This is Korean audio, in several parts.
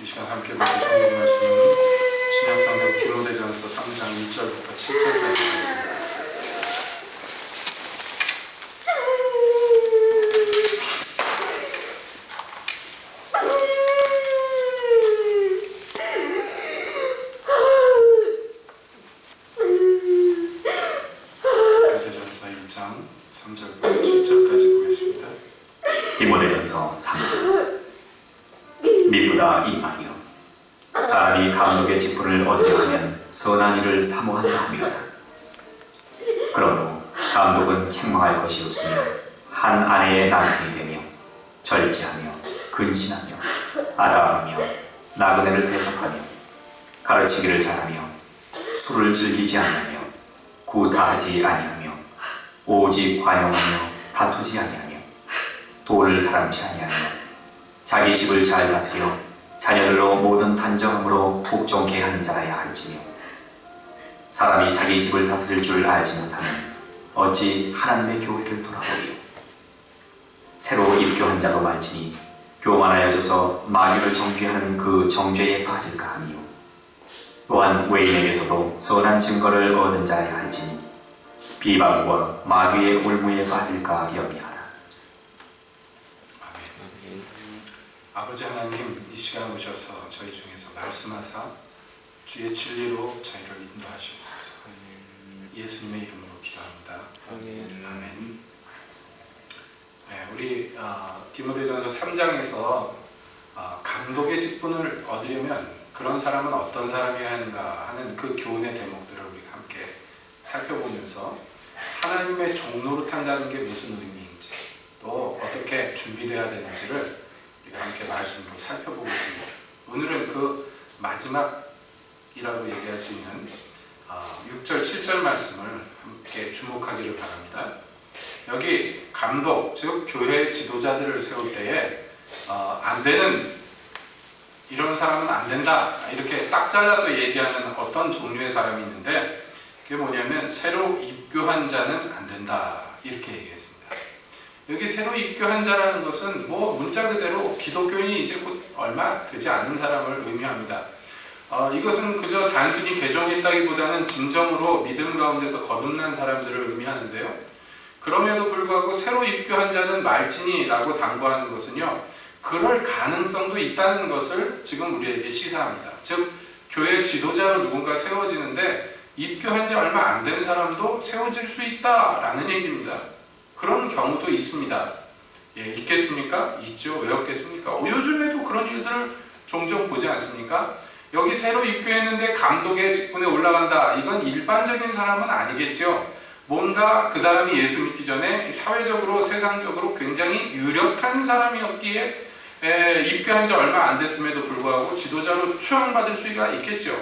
이 시간 함께 보실 성경 말씀은 신약성경 디모데전서 3장 1절부터 7절까지 있습니다. 디모데전서 1장 3절부터 7절까지 보겠습니다. 디모데전서 3장. 미쁘다 이 말이여, 사람이 감독의 직분을 얻으려 하면 선한 일을 사모한다 함이로다. 그러므로 감독은 책망할 것이 없으며 한 아내의 남편이 되며 절제하며 근신하며 아담하며 나그네를 대접하며 가르치기를 잘하며 술을 즐기지 아니하며 구타하지 아니하며 오직 관용하며 다투지 아니하며 돈을 사랑치 아니하며 자기 집을 잘 다스려 자녀들로 모든 단정함으로 복종케 하는 자라야 할지며, 사람이 자기 집을 다스릴 줄 알지 못하면 어찌 하나님의 교회를 돌아보리요. 새로 입교한 자도 많지니 교만하여져서 마귀를 정죄하는 그 정죄에 빠질까 하니요. 또한 외인에게서도 선한 증거를 얻은 자라야 할지니 비방과 마귀의 올무에 빠질까 염려하라. 아버지 하나님, 이 시간 오셔서 저희 중에서 말씀하사 주의 진리로 저희를 인도하시옵소서. 예수님의 이름으로 기도합니다. 아멘. 네, 우리 디모데전서 3장에서 감독의 직분을 얻으려면 그런 사람은 어떤 사람이어야 하는가 하는 그 교훈의 대목들을 우리가 함께 살펴보면서 하나님의 종로로 탄다는 게 무슨 의미인지, 또 어떻게 준비되어야 되는지를 함께 말씀으로 살펴보고 있습니다. 오늘은 그 마지막이라고 얘기할 수 있는 6절, 7절 말씀을 함께 주목하기를 바랍니다. 여기 감독, 즉 교회 지도자들을 세울 때에 안 되는, 이런 사람은 안 된다, 이렇게 딱 잘라서 얘기하는 어떤 종류의 사람이 있는데, 그게 뭐냐면 새로 입교한 자는 안 된다, 이렇게 얘기했습니다. 여기 새로 입교한 자라는 것은 뭐 문자 그대로 기독교인이 이제 곧 얼마 되지 않은 사람을 의미합니다. 이것은 그저 단순히 개종했다기보다는 진정으로 믿음 가운데서 거듭난 사람들을 의미하는데요. 그럼에도 불구하고 새로 입교한 자는 말진이라고 당부하는 것은요, 그럴 가능성도 있다는 것을 지금 우리에게 시사합니다. 즉, 교회 지도자로 누군가 세워지는데 입교한 지 얼마 안 된 사람도 세워질 수 있다라는 얘기입니다. 그런 경우도 있습니다. 예, 있겠습니까? 있죠. 왜 없겠습니까? 요즘에도 그런 일들을 종종 보지 않습니까? 여기 새로 입교했는데 감독의 직분에 올라간다. 이건 일반적인 사람은 아니겠죠. 뭔가 그 사람이 예수 믿기 전에 사회적으로, 세상적으로 굉장히 유력한 사람이었기에 입교한 지 얼마 안 됐음에도 불구하고 지도자로 추앙받을 수가 있겠죠.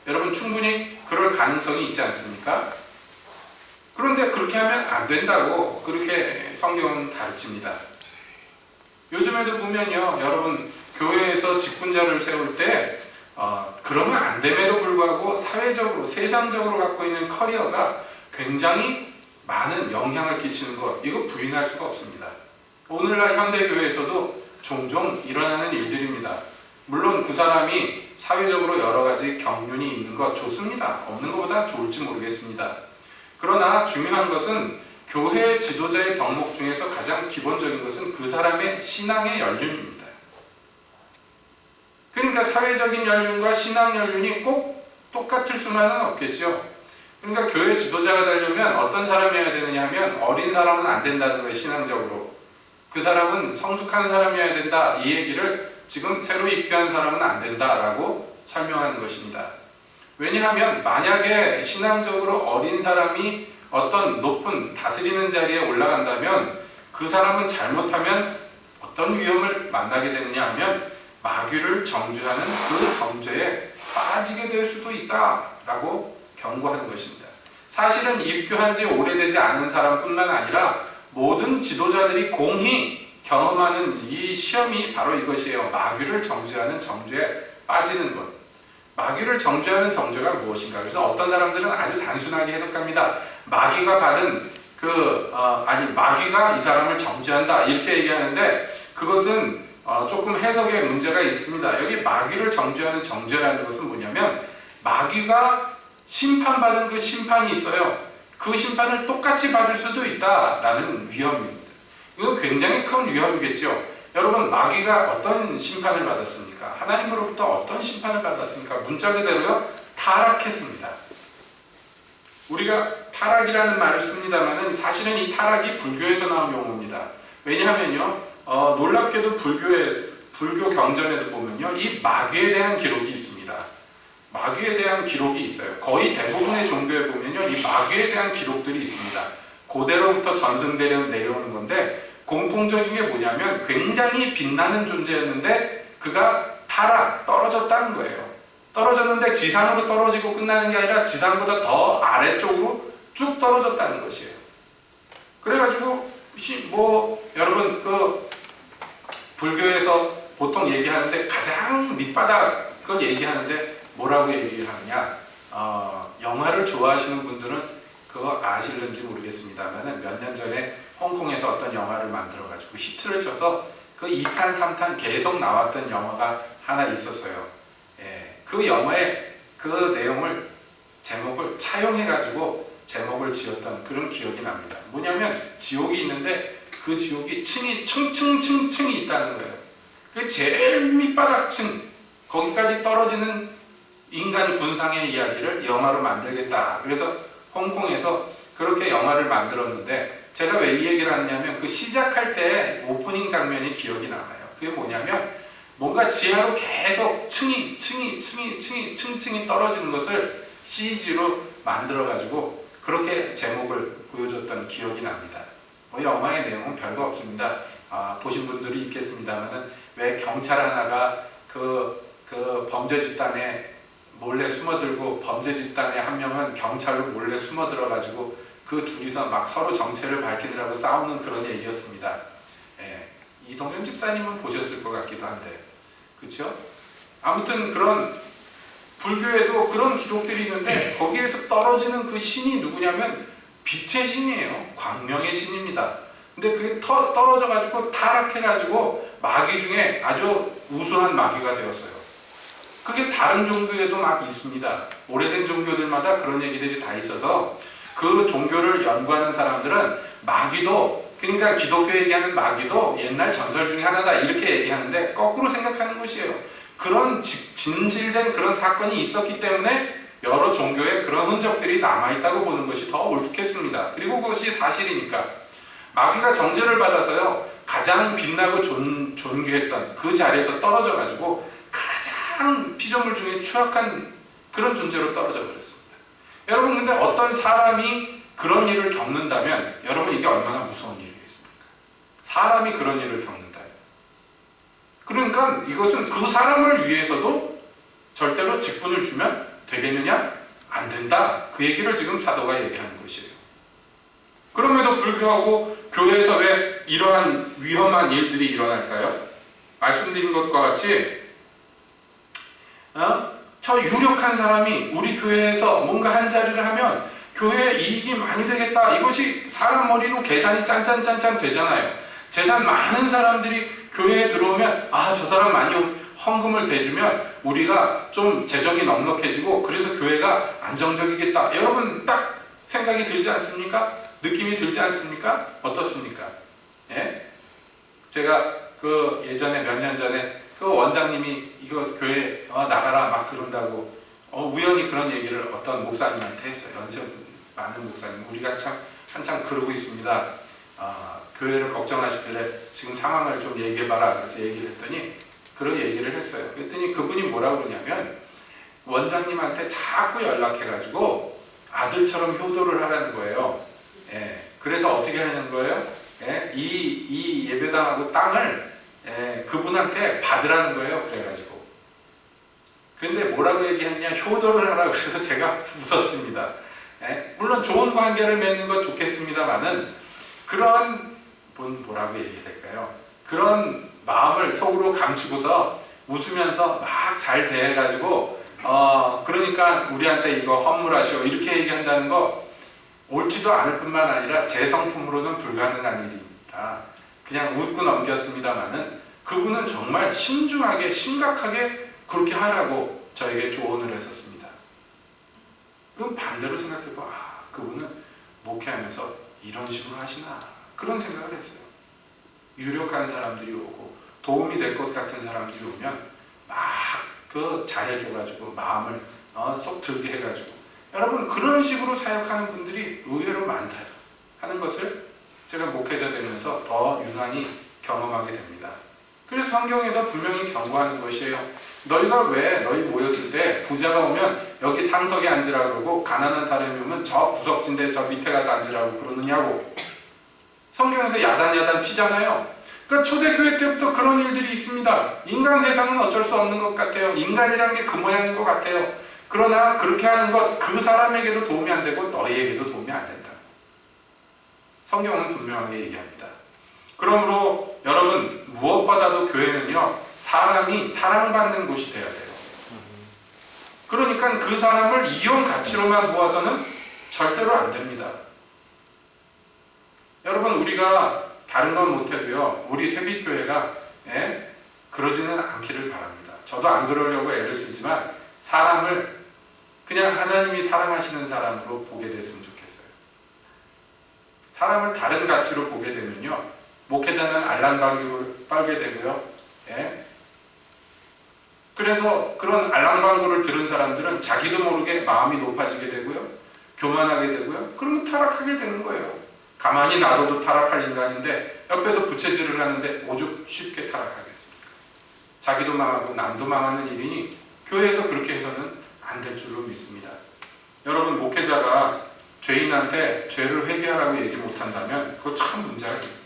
여러분, 충분히 그럴 가능성이 있지 않습니까? 그런데 그렇게 하면 안 된다고 그렇게 성경은 가르칩니다. 요즘에도 보면요, 여러분, 교회에서 직분자를 세울 때 그러면 안 됨에도 불구하고 사회적으로, 세상적으로 갖고 있는 커리어가 굉장히 많은 영향을 끼치는 것, 이거 부인할 수가 없습니다. 오늘날 현대교회에서도 종종 일어나는 일들입니다. 물론 그 사람이 사회적으로 여러 가지 경륜이 있는 것 좋습니다. 없는 것보다 좋을지 모르겠습니다. 그러나 중요한 것은 교회 지도자의 덕목 중에서 가장 기본적인 것은 그 사람의 신앙의 연륜입니다. 그러니까 사회적인 연륜과 신앙 연륜이 꼭 똑같을 수만은 없겠죠. 그러니까 교회 지도자가 되려면 어떤 사람이어야 되느냐 하면 어린 사람은 안 된다는 거예요, 신앙적으로. 그 사람은 성숙한 사람이어야 된다, 이 얘기를 지금 새로 입교한 사람은 안 된다라고 설명하는 것입니다. 왜냐하면 만약에 신앙적으로 어린 사람이 어떤 높은 다스리는 자리에 올라간다면 그 사람은 잘못하면 어떤 위험을 만나게 되느냐 하면 마귀를 정죄하는 그 정죄에 빠지게 될 수도 있다라고 경고하는 것입니다. 사실은 입교한 지 오래되지 않은 사람뿐만 아니라 모든 지도자들이 공히 경험하는 이 시험이 바로 이것이에요. 마귀를 정죄하는 정죄에 빠지는 것. 마귀를 정죄하는 정죄가 무엇인가? 그래서 어떤 사람들은 아주 단순하게 해석합니다. 마귀가 받은 마귀가 이 사람을 정죄한다, 이렇게 얘기하는데, 그것은 조금 해석에 문제가 있습니다. 여기 마귀를 정죄하는 정죄라는 것은 뭐냐면 마귀가 심판받은 그 심판이 있어요. 그 심판을 똑같이 받을 수도 있다라는 위험입니다. 이건 굉장히 큰 위험이겠죠. 여러분, 마귀가 어떤 심판을 받았습니까? 하나님으로부터 어떤 심판을 받았습니까? 문자 그대로요, 타락했습니다. 우리가 타락이라는 말을 씁니다만 사실은 이 타락이 불교에서 나온 용어입니다. 왜냐하면요, 놀랍게도 불교 경전에도 보면요, 이 마귀에 대한 기록이 있습니다. 마귀에 대한 기록이 있어요. 거의 대부분의 종교에 보면요, 이 마귀에 대한 기록들이 있습니다. 고대로부터 전승대로 내려오는 건데, 공통적인 게 뭐냐면 굉장히 빛나는 존재였는데 그가 떨어졌다는 거예요. 떨어졌는데 지상으로 떨어지고 끝나는 게 아니라 지상보다 더 아래쪽으로 쭉 떨어졌다는 것이에요. 그래가지고 여러분 그 불교에서 보통 얘기하는데 가장 밑바닥을 얘기하는데 뭐라고 얘기를 하느냐, 영화를 좋아하시는 분들은 그거 아실는지 모르겠습니다만 몇 년 전에 홍콩에서 어떤 영화를 만들어가지고 히트를 쳐서 그 2탄, 3탄 계속 나왔던 영화가 하나 있었어요. 예, 그 영화의 그 내용을, 제목을 차용해가지고 제목을 지었던 그런 기억이 납니다. 뭐냐면 지옥이 있는데 그 지옥이 층이 층층층층이 있다는 거예요. 그 제일 밑바닥층, 거기까지 떨어지는 인간 군상의 이야기를 영화로 만들겠다. 그래서 홍콩에서 그렇게 영화를 만들었는데, 제가 왜 이 얘기를 하냐면 그 시작할 때 오프닝 장면이 기억이 남아요. 그게 뭐냐면 뭔가 지하로 계속 층이 떨어지는 것을 CG로 만들어가지고 그렇게 제목을 보여줬던 기억이 납니다. 영화의 내용은 별거 없습니다. 보신 분들이 있겠습니다만은 왜 경찰 하나가 그 범죄 집단에 몰래 숨어들고 범죄 집단의 한 명은 경찰로 몰래 숨어들어가지고 그 둘이서 막 서로 정체를 밝히느라고 싸우는 그런 얘기였습니다. 예, 이동현 집사님은 보셨을 것 같기도 한데, 그렇죠? 아무튼 그런 불교에도 그런 기록들이 있는데 거기에서 떨어지는 그 신이 누구냐면 빛의 신이에요. 광명의 신입니다. 근데 그게 떨어져가지고 타락해가지고 마귀 중에 아주 우수한 마귀가 되었어요. 그게 다른 종교에도 막 있습니다. 오래된 종교들마다 그런 얘기들이 다 있어서 그 종교를 연구하는 사람들은 마귀도, 그러니까 기독교 얘기하는 마귀도 옛날 전설 중에 하나다 이렇게 얘기하는데 거꾸로 생각하는 것이에요. 그런 진실된 그런 사건이 있었기 때문에 여러 종교에 그런 흔적들이 남아있다고 보는 것이 더 옳겠습니다. 그리고 그것이 사실이니까. 마귀가 정죄를 받아서요, 가장 빛나고 존귀했던 그 자리에서 떨어져가지고 가장 피조물 중에 추악한 그런 존재로 떨어져 버렸습니다. 여러분, 근데 어떤 사람이 그런 일을 겪는다면 여러분, 이게 얼마나 무서운 일이겠습니까? 사람이 그런 일을 겪는다. 그러니까 이것은 그 사람을 위해서도 절대로 직분을 주면 되겠느냐? 안 된다. 그 얘기를 지금 사도가 얘기하는 것이에요. 그럼에도 불구하고 교회에서 왜 이러한 위험한 일들이 일어날까요? 말씀드린 것과 같이 저 유력한 사람이 우리 교회에서 뭔가 한 자리를 하면 교회에 이익이 많이 되겠다. 이것이 사람 머리로 계산이 짠짠짠짠 되잖아요. 재산 많은 사람들이 교회에 들어오면 저 사람 많이 헌금을 대주면 우리가 좀 재정이 넉넉해지고 그래서 교회가 안정적이겠다. 여러분 딱 생각이 들지 않습니까? 느낌이 들지 않습니까? 어떻습니까? 예? 제가 그 예전에 몇 년 전에 그 원장님이 이거 교회 나가라 막 그런다고 우연히 그런 얘기를 어떤 목사님한테 했어요. 연세 많은 목사님, 우리가 참 한참 그러고 있습니다. 교회를 걱정하시길래 지금 상황을 좀 얘기해봐라. 그래서 얘기를 했더니 그런 얘기를 했어요. 그랬더니 그분이 뭐라고 그러냐면 원장님한테 자꾸 연락해가지고 아들처럼 효도를 하라는 거예요. 예, 그래서 어떻게 하는 거예요? 예, 이 예배당하고 땅을 그분한테 받으라는 거예요. 그래가지고. 근데 뭐라고 얘기했냐? 효도를 하라고. 그래서 제가 웃었습니다. 물론 좋은 관계를 맺는 건 좋겠습니다만은 그런 뭐라고 얘기할까요? 그런 마음을 속으로 감추고서 웃으면서 막 잘 대해가지고 그러니까 우리한테 이거 헌물하시오 이렇게 얘기한다는 거 옳지도 않을 뿐만 아니라 제 성품으로는 불가능한 일입니다. 그냥 웃고 넘겼습니다만은 그분은 정말 신중하게 심각하게 그렇게 하라고 저에게 조언을 했었습니다. 그럼 반대로 생각해봐. 그분은 목회하면서 이런 식으로 하시나 그런 생각을 했어요. 유력한 사람들이 오고 도움이 될 것 같은 사람들이 오면 막 그 잘해줘가지고 마음을 쏙 들게 해가지고 여러분 그런 식으로 사역하는 분들이 의외로 많다 하는 것을 제가 목회자 되면서 더 유난히 경험하게 됩니다. 그래서 성경에서 분명히 경고하는 것이에요. 너희가 왜 너희 모였을 때 부자가 오면 여기 상석에 앉으라고 그러고 가난한 사람이 오면 저 구석진데 저 밑에 가서 앉으라고 그러느냐고. 성경에서 야단 치잖아요. 그러니까 초대교회 때부터 그런 일들이 있습니다. 인간 세상은 어쩔 수 없는 것 같아요. 인간이란 게 그 모양인 것 같아요. 그러나 그렇게 하는 것 그 사람에게도 도움이 안 되고 너희에게도 도움이 안 된다. 성경은 분명하게 얘기합니다. 그러므로 여러분 무엇보다도 교회는요 사람이 사랑받는 곳이 되어야 돼요. 그러니까 그 사람을 이용 가치로만 보아서는 절대로 안 됩니다. 여러분 우리가 다른 건 못해도요 우리 세빛교회가 그러지는 않기를 바랍니다. 저도 안 그러려고 애를 쓰지만 사람을 그냥 하나님이 사랑하시는 사람으로 보게 됐으면 좋겠어요. 사람을 다른 가치로 보게 되면요 목회자는 알랑방구를 빨게 되고요. 그래서 그런 알랑방구를 들은 사람들은 자기도 모르게 마음이 높아지게 되고요. 교만하게 되고요. 그러면 타락하게 되는 거예요. 가만히 놔둬도 타락할 인간인데 옆에서 부채질을 하는데 오죽 쉽게 타락하겠습니까? 자기도 망하고 남도 망하는 일이니 교회에서 그렇게 해서는 안 될 줄로 믿습니다. 여러분 목회자가 죄인한테 죄를 회개하라고 얘기 못한다면 그거 참 문제가 있는 거죠.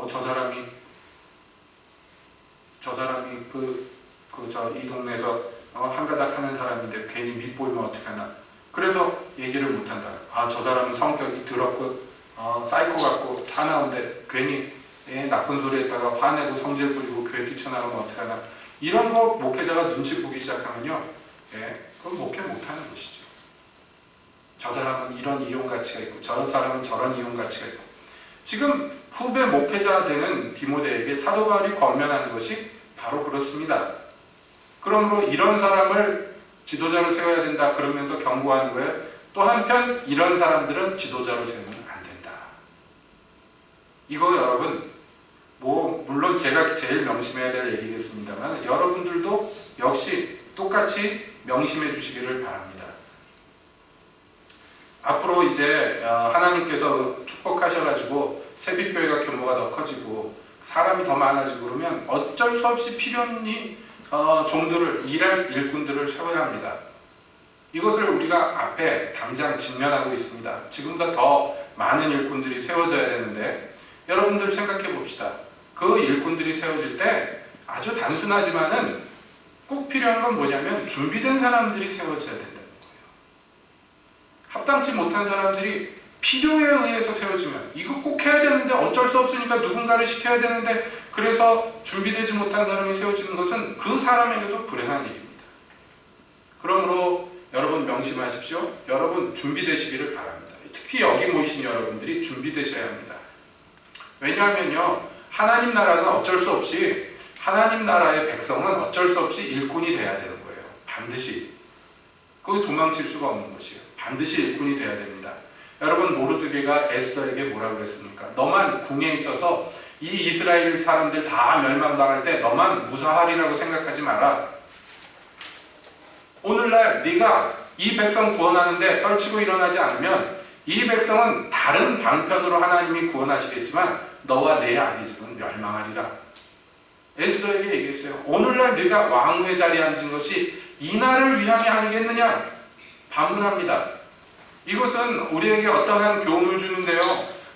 저 사람이 이 동네에서 한 가닥 사는 사람인데 괜히 밑보이면 어떡하나. 그래서 얘기를 못한다. 저 사람은 성격이 더럽고 사이코 같고 사나운데 괜히 나쁜 소리 했다가 화내고 성질 부리고 교회 뛰쳐나가면 어떡하나. 이런 거 목회자가 눈치 보기 시작하면요. 그건 목회 못하는 것이죠. 저 사람은 이런 이용 가치가 있고 저 사람은 저런 이용 가치가 있고. 지금 후배 목회자 되는 디모데에게 사도 바울이 권면하는 것이 바로 그렇습니다. 그러므로 이런 사람을 지도자로 세워야 된다 그러면서 경고하는 거예요. 또 한편 이런 사람들은 지도자로 세우면 안 된다. 이거 여러분 물론 제가 제일 명심해야 될 얘기겠습니다만 여러분들도 역시 똑같이 명심해 주시기를 바랍니다. 앞으로 이제 하나님께서 축복하셔가지고 세빛교회가 규모가 더 커지고 사람이 더 많아지고 그러면 어쩔 수 없이 필요히 종들을 일할 일꾼들을 세워야 합니다. 이것을 우리가 앞에 당장 직면하고 있습니다. 지금보다 더 많은 일꾼들이 세워져야 되는데 여러분들 생각해 봅시다. 그 일꾼들이 세워질 때 아주 단순하지만은 꼭 필요한 건 뭐냐면 준비된 사람들이 세워져야 된다는 거예요. 합당치 못한 사람들이 필요에 의해서 세워지면 이거 꼭 해야 되는데 어쩔 수 없으니까 누군가를 시켜야 되는데 그래서 준비되지 못한 사람이 세워지는 것은 그 사람에게도 불행한 일입니다. 그러므로 여러분 명심하십시오. 여러분 준비되시기를 바랍니다. 특히 여기 모이신 여러분들이 준비되셔야 합니다. 왜냐하면요 하나님 나라는 어쩔 수 없이 하나님 나라의 백성은 어쩔 수 없이 일꾼이 돼야 되는 거예요. 반드시. 그거 도망칠 수가 없는 것이에요. 반드시 일꾼이 돼야 됩니다. 여러분 모르드게가 에스더에게 뭐라고 그랬습니까? 너만 궁에 있어서 이 이스라엘 사람들 다 멸망당할 때 너만 무사하리라고 생각하지 마라. 오늘날 네가 이 백성 구원하는데 떨치고 일어나지 않으면 이 백성은 다른 방편으로 하나님이 구원하시겠지만 너와 내 아비 집은 멸망하리라. 에스더에게 얘기했어요. 오늘날 네가 왕후의 자리에 앉은 것이 이 날을 위함이 아니겠느냐? 반문합니다. 이것은 우리에게 어떠한 교훈을 주는데요.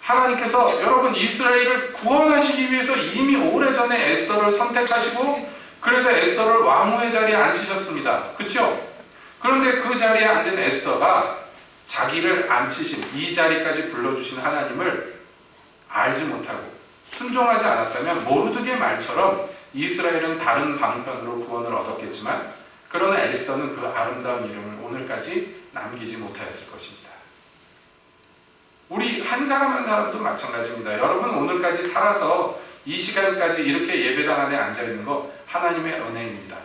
하나님께서 여러분 이스라엘을 구원하시기 위해서 이미 오래전에 에스더를 선택하시고 그래서 에스더를 왕후의 자리에 앉히셨습니다. 그렇죠? 그런데 그 자리에 앉은 에스더가 자기를 앉히신 이 자리까지 불러주신 하나님을 알지 못하고 순종하지 않았다면 모르드게 말처럼 이스라엘은 다른 방편으로 구원을 얻었겠지만 그러나 에스더는 그 아름다운 이름을 오늘까지 남기지 못하였을 것입니다. 우리 한 사람 한 사람도 마찬가지입니다. 여러분 오늘까지 살아서 이 시간까지 이렇게 예배당 안에 앉아있는 거 하나님의 은혜입니다.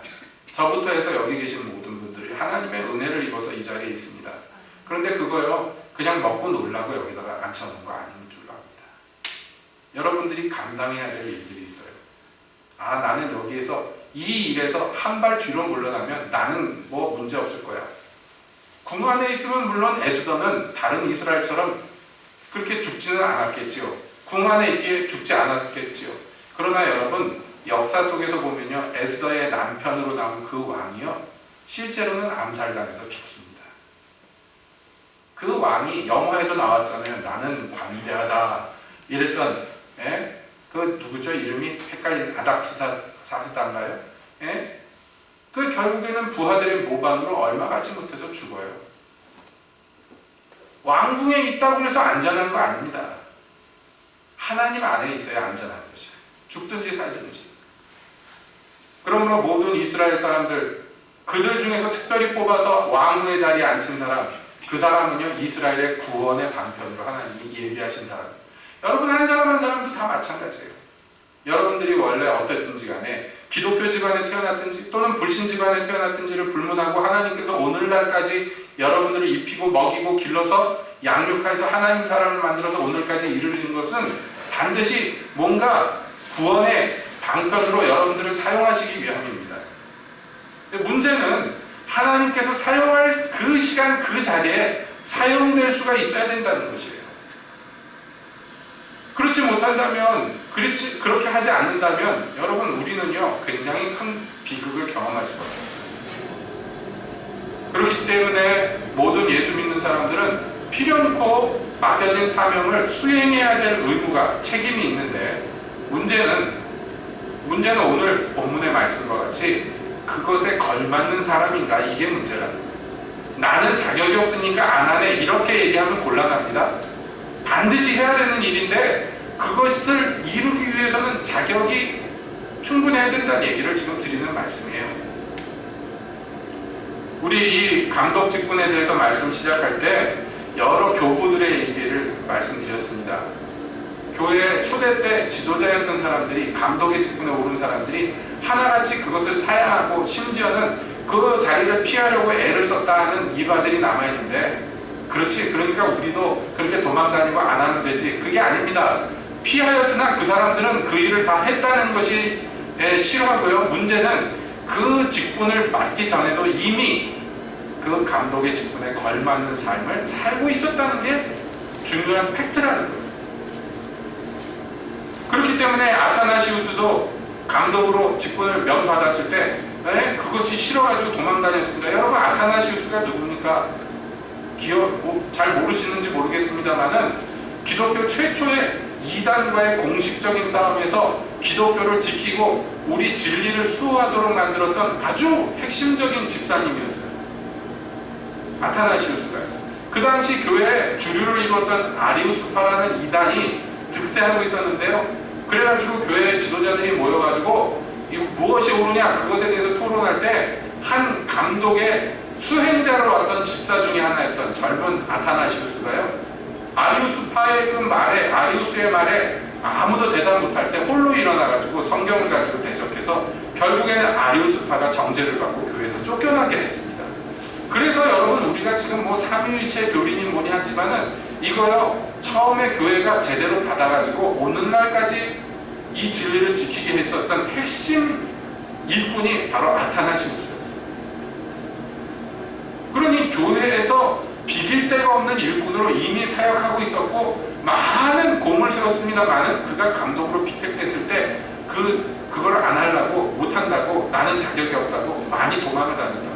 저부터 해서 여기 계신 모든 분들이 하나님의 은혜를 입어서 이 자리에 있습니다. 그런데 그거요 그냥 먹고 놀라고 여기다가 앉혀놓은 거 아닌 줄로 압니다. 여러분들이 감당해야 될 일들이 있어요. 아, 나는 여기에서 이 일에서 한 발 뒤로 물러나면 나는 뭐 문제 없을 거야. 궁 안에 있으면 물론 에스더는 다른 이스라엘처럼 그렇게 죽지는 않았겠지요. 궁 안에 있기에 죽지 않았겠지요. 그러나 여러분 역사 속에서 보면요 에스더의 남편으로 나온 그 왕이요 실제로는 암살당해서 죽습니다. 그 왕이 영화에도 나왔잖아요. 나는 관대하다 이랬던 그 누구죠? 이름이 헷갈린 아닥사스다인가요? 그 결국에는 부하들의 모방으로 얼마 가지 못해서 죽어요. 왕궁에 있다고 해서 안전한 거 아닙니다. 하나님 안에 있어야 안전한 것이. 죽든지 살든지. 그러므로 모든 이스라엘 사람들 그들 중에서 특별히 뽑아서 왕후의 자리에 앉힌 사람, 그 사람은요 이스라엘의 구원의 방편으로 하나님이 예비하신 사람. 여러분 한 사람 한 사람도 다 마찬가지예요. 여러분들이 원래 어땠든지 간에 기독교 집안에 태어났든지 또는 불신 집안에 태어났든지를 불문하고 하나님께서 오늘날까지 여러분들을 입히고 먹이고 길러서 양육해서 하나님 사람을 만들어서 오늘까지 이르는 것은 반드시 뭔가 구원의 방편으로 여러분들을 사용하시기 위함입니다. 근데 문제는 하나님께서 사용할 그 시간 그 자리에 사용될 수가 있어야 된다는 것이에요. 그렇지 못한다면, 그렇게 하지 않는다면 여러분 우리는요 굉장히 큰 비극을 경험할 수가 있어요. 그렇기 때문에 모든 예수 믿는 사람들은 필연코 맡겨진 사명을 수행해야 될 의무가 책임이 있는데 문제는 오늘 본문의 말씀과 같이 그것에 걸맞는 사람인가 이게 문제라. 나는 자격이 없으니까 안 하네 이렇게 얘기하면 곤란합니다. 반드시 해야 되는 일인데 그것을 이루기 위해서는 자격이 충분해야 된다는 얘기를 지금 드리는 말씀이에요. 우리 이 감독 직분에 대해서 말씀 시작할 때 여러 교부들의 얘기를 말씀드렸습니다. 교회 초대 때 지도자였던 사람들이 감독의 직분에 오른 사람들이 하나같이 그것을 사양하고 심지어는 그 자리를 피하려고 애를 썼다 하는 일화들이 남아있는데 그렇지 그러니까 우리도 그렇게 도망다니고 안 하면 되지 그게 아닙니다. 피하였으나 그 사람들은 그 일을 다 했다는 것이 싫어하고요. 문제는 그 직분을 맡기 전에도 이미 그 감독의 직분에 걸맞는 삶을 살고 있었다는 게 중요한 팩트라는 거예요. 그렇기 때문에 아타나시우스도 감독으로 직분을 면받았을 때 그것이 싫어가지고 도망다녔습니다. 여러분 아타나시우스가 누굽니까? 잘 모르시는지 모르겠습니다만은 기독교 최초의 이단과의 공식적인 싸움에서 기독교를 지키고 우리 진리를 수호하도록 만들었던 아주 핵심적인 집사님이었어요. 아타나시우스가요. 그 당시 교회의 주류를 이뤘던 아리우스파라는 이단이 득세하고 있었는데요. 그래가지고 교회 지도자들이 모여가지고 이거 무엇이 옳으냐 그것에 대해서 토론할 때 한 감독의 수행자로 왔던 집사 중에 하나였던 젊은 아타나시우스가요. 아리우스파의 그 말에 아리우스의 말에 아무도 대답 못할 때 홀로 일어나가지고 성경을 가지고 대적해서 결국에는 아리우스파가 정죄를 받고 교회에서 쫓겨나게 했습니다. 그래서 여러분 우리가 지금 뭐 삼위일체 교리니 뭐니 하지만은 이거요 처음에 교회가 제대로 받아가지고 오늘날까지 이 진리를 지키게 했었던 핵심 일꾼이 바로 아타나시우스였어요. 그러니 교회에서 비길 데가 없는 일꾼으로 이미 사역하고 있었고 많은 공을 세웠습니다만은 그가 감독으로 피택됐을 때 그걸 안 하려고 못한다고 나는 자격이 없다고 많이 도망을 다녔다.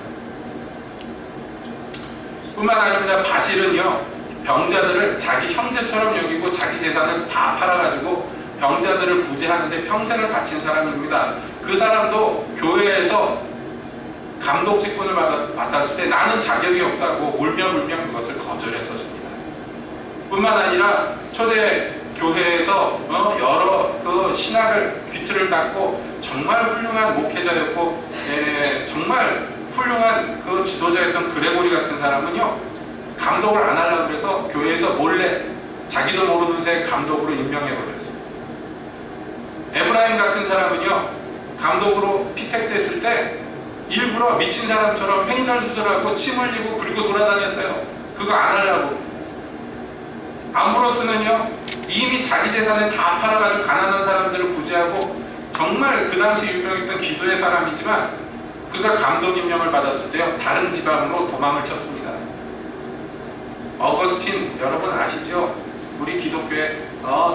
뿐만 아니라 바실은요 병자들을 자기 형제처럼 여기고 자기 재산을 다 팔아가지고 병자들을 구제하는데 평생을 바친 사람입니다. 그 사람도 교회에서 감독 직분을 맡았을 때 나는 자격이 없다고 울며불며 그것을 거절했었습니다. 뿐만 아니라 초대 교회에서 여러 그 신학을 귀틀을 닦고 정말 훌륭한 목회자였고 정말 훌륭한 그 지도자였던 그레고리 같은 사람은요 감독을 안 하려고 해서 교회에서 몰래 자기도 모르는 새 감독으로 임명해버렸어요. 에브라임 같은 사람은요, 감독으로 피택됐을 때 일부러 미친 사람처럼 횡설수설하고 침 흘리고 그리고 돌아다녔어요. 그거 안 하려고. 암브로스는요, 이미 자기 재산을 다 팔아가지고 가난한 사람들을 구제하고 정말 그 당시 유명했던 기도의 사람이지만 그가 감독 임명을 받았을 때요, 다른 지방으로 도망을 쳤습니다. 어거스틴 여러분 아시죠? 우리 기독교에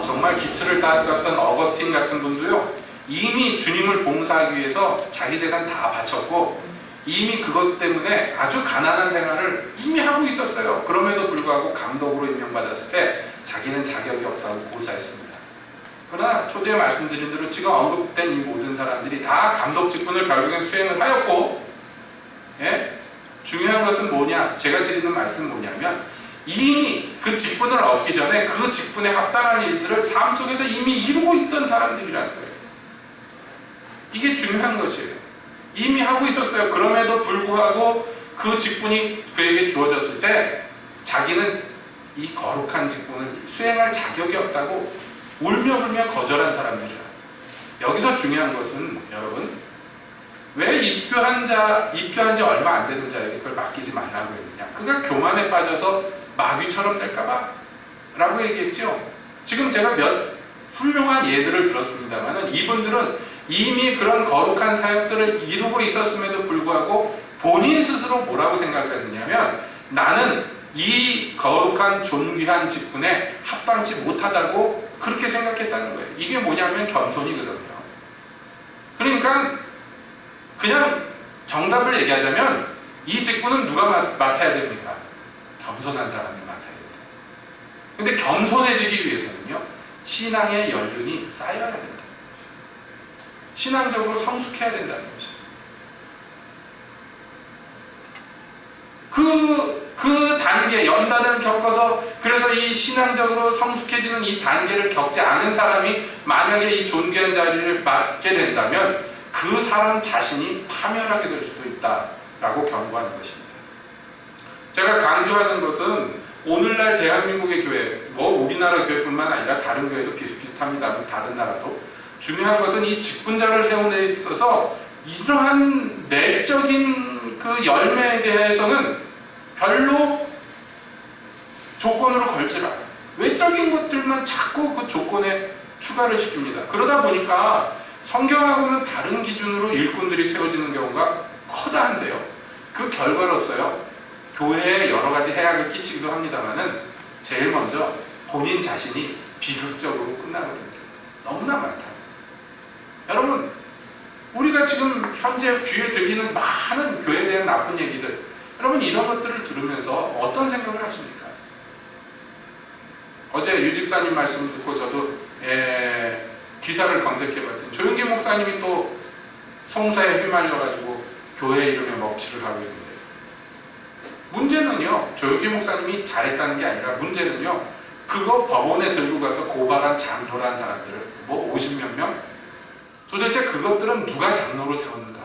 정말 기틀을 닦았던 어거스틴 같은 분도요, 이미 주님을 봉사하기 위해서 자기 재산 다 바쳤고 이미 그것 때문에 아주 가난한 생활을 이미 하고 있었어요. 그럼에도 불구하고 감독으로 임명받았을 때 자기는 자격이 없다고 고사했습니다. 그러나 초대에 말씀드린 대로 지금 언급된 이 모든 사람들이 다 감독 직분을 결국엔 수행을 하였고, 예? 중요한 것은 뭐냐? 제가 드리는 말씀은 뭐냐면 이미 그 직분을 얻기 전에 그 직분에 합당한 일들을 삶 속에서 이미 이루고 있던 사람들이라는 거예요. 이게 중요한 것이에요. 이미 하고 있었어요. 그럼에도 불구하고 그 직분이 그에게 주어졌을 때 자기는 이 거룩한 직분을 수행할 자격이 없다고 울며불며 거절한 사람들이야. 여기서 중요한 것은 여러분, 왜 입교한 지 얼마 안 되는 자에게 그걸 맡기지 말라고 했느냐? 그가 교만에 빠져서 마귀처럼 될까봐 라고 얘기했죠. 지금 제가 몇 훌륭한 예들을 들었습니다만 이분들은 이미 그런 거룩한 사역들을 이루고 있었음에도 불구하고 본인 스스로 뭐라고 생각을 했느냐면 나는 이 거룩한 존귀한 직분에 합당치 못하다고 그렇게 생각했다는 거예요. 이게 뭐냐면 겸손이거든요. 그러니까 그냥 정답을 얘기하자면 이 직분은 누가 맡아야 됩니까? 겸손한 사람이 맡아야 됩니다. 근데 겸손해지기 위해서는요, 신앙의 연륜이 쌓여야 된다. 신앙적으로 성숙해야 된다는 것입니다. 그 단계, 연단을 겪어서 그래서 이 신앙적으로 성숙해지는 이 단계를 겪지 않은 사람이 만약에 이 존귀한 자리를 맡게 된다면 그 사람 자신이 파멸하게 될 수도 있다라고 경고하는 것입니다. 제가 강조하는 것은 오늘날 대한민국의 교회, 우리나라 교회뿐만 아니라 다른 교회도 비슷비슷합니다. 다른 나라도. 중요한 것은 이 직분자를 세우는 데 있어서 이러한 내적인 그 열매에 대해서는 별로 조건으로 걸지 말아요. 외적인 것들만 자꾸 그 조건에 추가를 시킵니다. 그러다 보니까 성경하고는 다른 기준으로 일꾼들이 세워지는 경우가 커다한데요. 그 결과로서요, 교회에 여러 가지 해악을 끼치기도 합니다만은 제일 먼저 본인 자신이 비극적으로 끝나버립니다. 너무나 많다. 여러분, 우리가 지금 현재 귀에 들리는 많은 교회에 대한 나쁜 얘기들, 여러분 이런 것들을 들으면서 어떤 생각을 하십니까? 어제 유 집사님 말씀을 듣고 저도 기사를 검색해봤더니 조용기 목사님이 또 송사에 휘말려가지고 교회 이름에 먹칠을 하고 있는데, 문제는요, 조용기 목사님이 잘했다는 게 아니라 문제는요, 그거 법원에 들고 가서 고발한 장로란 사람들을 50몇 명? 도대체 그것들은 누가 장로로 세웠는가?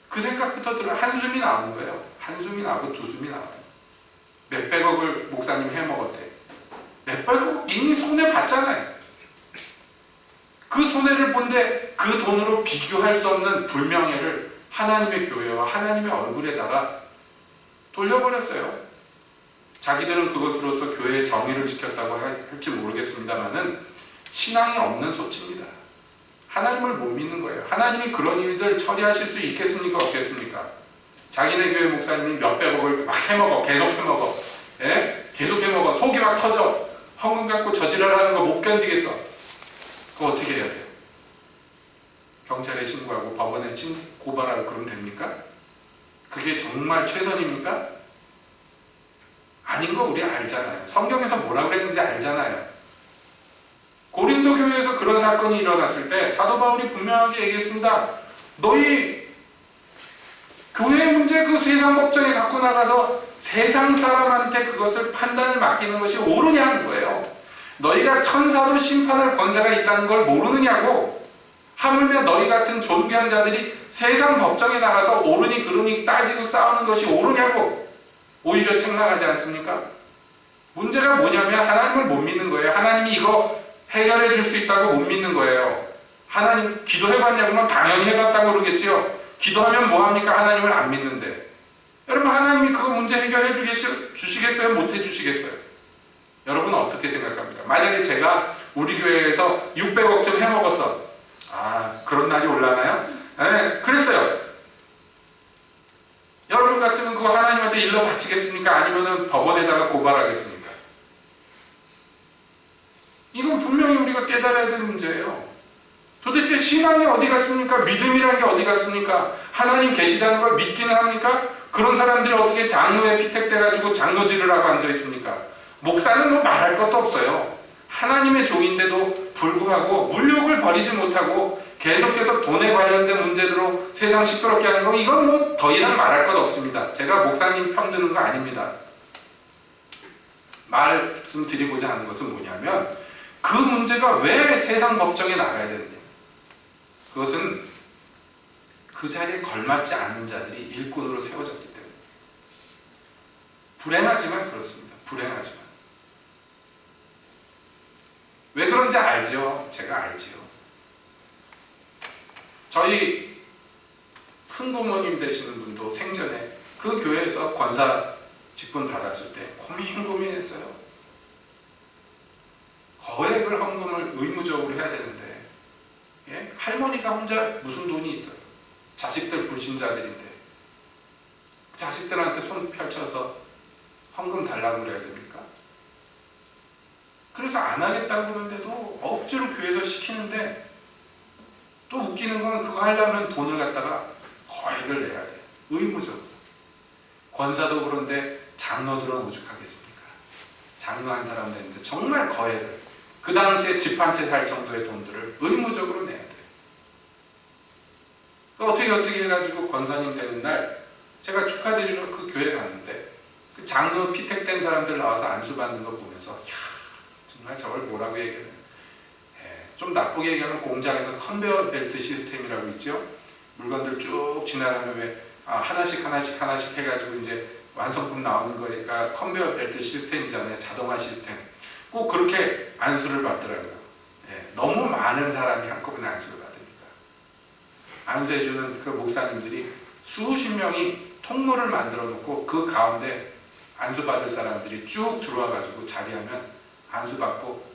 그 생각부터 들어 한숨이 나오는 거예요. 한숨이 나고 두숨이 나와요. 몇백억을 목사님이 해먹었대. 몇백억 이미 손해봤잖아요. 그 손해를 본데 그 돈으로 비교할 수 없는 불명예를 하나님의 교회와 하나님의 얼굴에다가 돌려버렸어요. 자기들은 그것으로서 교회의 정의를 지켰다고 할지 모르겠습니다만은 신앙이 없는 소치입니다. 하나님을 못 믿는 거예요. 하나님이 그런 일들 처리하실 수 있겠습니까? 없겠습니까? 자기네 교회 목사님이 몇백억을 막 해먹어. 계속 해먹어. 예? 계속 해먹어. 속이 막 터져. 헌금 갖고 저지랄하는 거 못 견디겠어. 그거 어떻게 해야 돼요? 경찰에 신고하고 법원에 고발하고 그러면 됩니까? 그게 정말 최선입니까? 아닌 거 우리 알잖아요. 성경에서 뭐라고 그랬는지 알잖아요. 고린도 교회에서 그런 사건이 일어났을 때 사도 바울이 분명하게 얘기했습니다. 너희 교회의 문제 그 세상 법정에 갖고 나가서 세상 사람한테 그것을 판단을 맡기는 것이 옳으냐는 거예요. 너희가 천사도 심판할 권세가 있다는 걸 모르느냐고. 하물며 너희 같은 존귀한 자들이 세상 법정에 나가서 옳으니 그르니 따지고 싸우는 것이 옳으냐고. 오히려 책망하지 않습니까? 문제가 뭐냐면 하나님을 못 믿는 거예요. 하나님이 이거 해결해 줄 수 있다고 못 믿는 거예요. 하나님 기도해봤냐고만 당연히 해봤다고 그러겠지요. 기도하면 뭐합니까? 하나님을 안 믿는데. 여러분 하나님이 그 문제 해결해 주시겠어요? 못 해주시겠어요? 여러분은 어떻게 생각합니까? 만약에 제가 우리 교회에서 600억쯤 해먹었어. 그런 날이 올라나요? 네, 그랬어요. 여러분 같으면 그거 하나님한테 일러 바치겠습니까? 아니면 법원에다가 고발하겠습니까? 이건 분명히 우리가 깨달아야 되는 문제예요. 도대체 신앙이 어디 갔습니까? 믿음이라는 게 어디 갔습니까? 하나님 계시다는 걸 믿기는 합니까? 그런 사람들이 어떻게 장로에 피택돼가지고 장로질을 하고 앉아있습니까? 목사는 뭐 말할 것도 없어요. 하나님의 종인데도 불구하고 물욕을 버리지 못하고 계속해서 돈에 관련된 문제로 세상 시끄럽게 하는 거, 이건 뭐 더 이상 말할 것 없습니다. 제가 목사님 편드는 거 아닙니다. 말씀드리고자 하는 것은 뭐냐면 그 문제가 왜 세상 법정에 나가야 되느냐. 그것은 그 자리에 걸맞지 않은 자들이 일꾼으로 세워졌기 때문에. 불행하지만 그렇습니다. 불행하지만. 왜 그런지 알지요? 제가 알지요. 저희 큰 고모님 되시는 분도 생전에 그 교회에서 권사 직분 받았을 때 고민했어요. 거액을 헌금을 의무적으로 해야 되는데, 예? 할머니가 혼자 무슨 돈이 있어요. 자식들 불신자들인데 자식들한테 손 펼쳐서 헌금 달라고 그래야 됩니까? 그래서 안 하겠다고 그러는데도 억지로 교회에서 시키는데, 또 웃기는 건 그거 하려면 돈을 갖다가 거액을 내야 돼. 의무적으로. 권사도 그런데 장로들은 오죽하겠습니까? 장로 한 사람 되는데 정말 거액을, 그 당시에 집 한 채 살 정도의 돈들을 의무적으로 내야 돼. 어떻게 해가지고 권사님 되는 날 제가 축하드리러 그 교회 갔는데 그 장로 피택된 사람들 나와서 안수받는 거 보면서 정말 저걸 뭐라고 얘기하냐. 좀 나쁘게 얘기하면 공장에서 컨베어 벨트 시스템이라고 있죠. 물건들 쭉 지나가면 왜 하나씩 해가지고 이제 완성품 나오는 거니까 컨베어 벨트 시스템이잖아요. 자동화 시스템. 꼭 그렇게 안수를 받더라고요. 너무 많은 사람이 한꺼번에 안수를 받으니까. 안수해주는 그 목사님들이 수십 명이 통로를 만들어 놓고 그 가운데 안수받을 사람들이 쭉 들어와가지고 자리하면 안수받고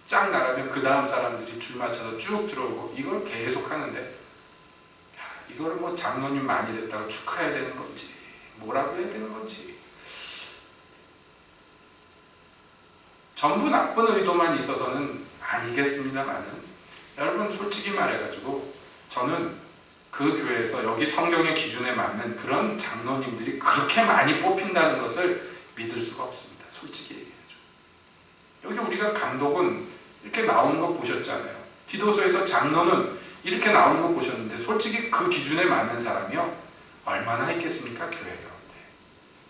쫙 나가면 그 다음 사람들이 줄 맞춰서 쭉 들어오고, 이걸 계속 하는데, 이거를 뭐 장로님 많이 됐다고 축하해야 되는 건지 뭐라고 해야 되는 건지, 전부 나쁜 의도만 있어서는 아니겠습니다만은, 여러분 솔직히 말해가지고 저는 그 교회에서 여기 성경의 기준에 맞는 그런 장로님들이 그렇게 많이 뽑힌다는 것을 믿을 수가 없습니다. 솔직히 얘기해야죠. 여기 우리가 감독은 이렇게 나오는 거 보셨잖아요. 디도서에서 장로는 이렇게 나오는 거 보셨는데 솔직히 그 기준에 맞는 사람이요 얼마나 있겠습니까? 교회 가운데.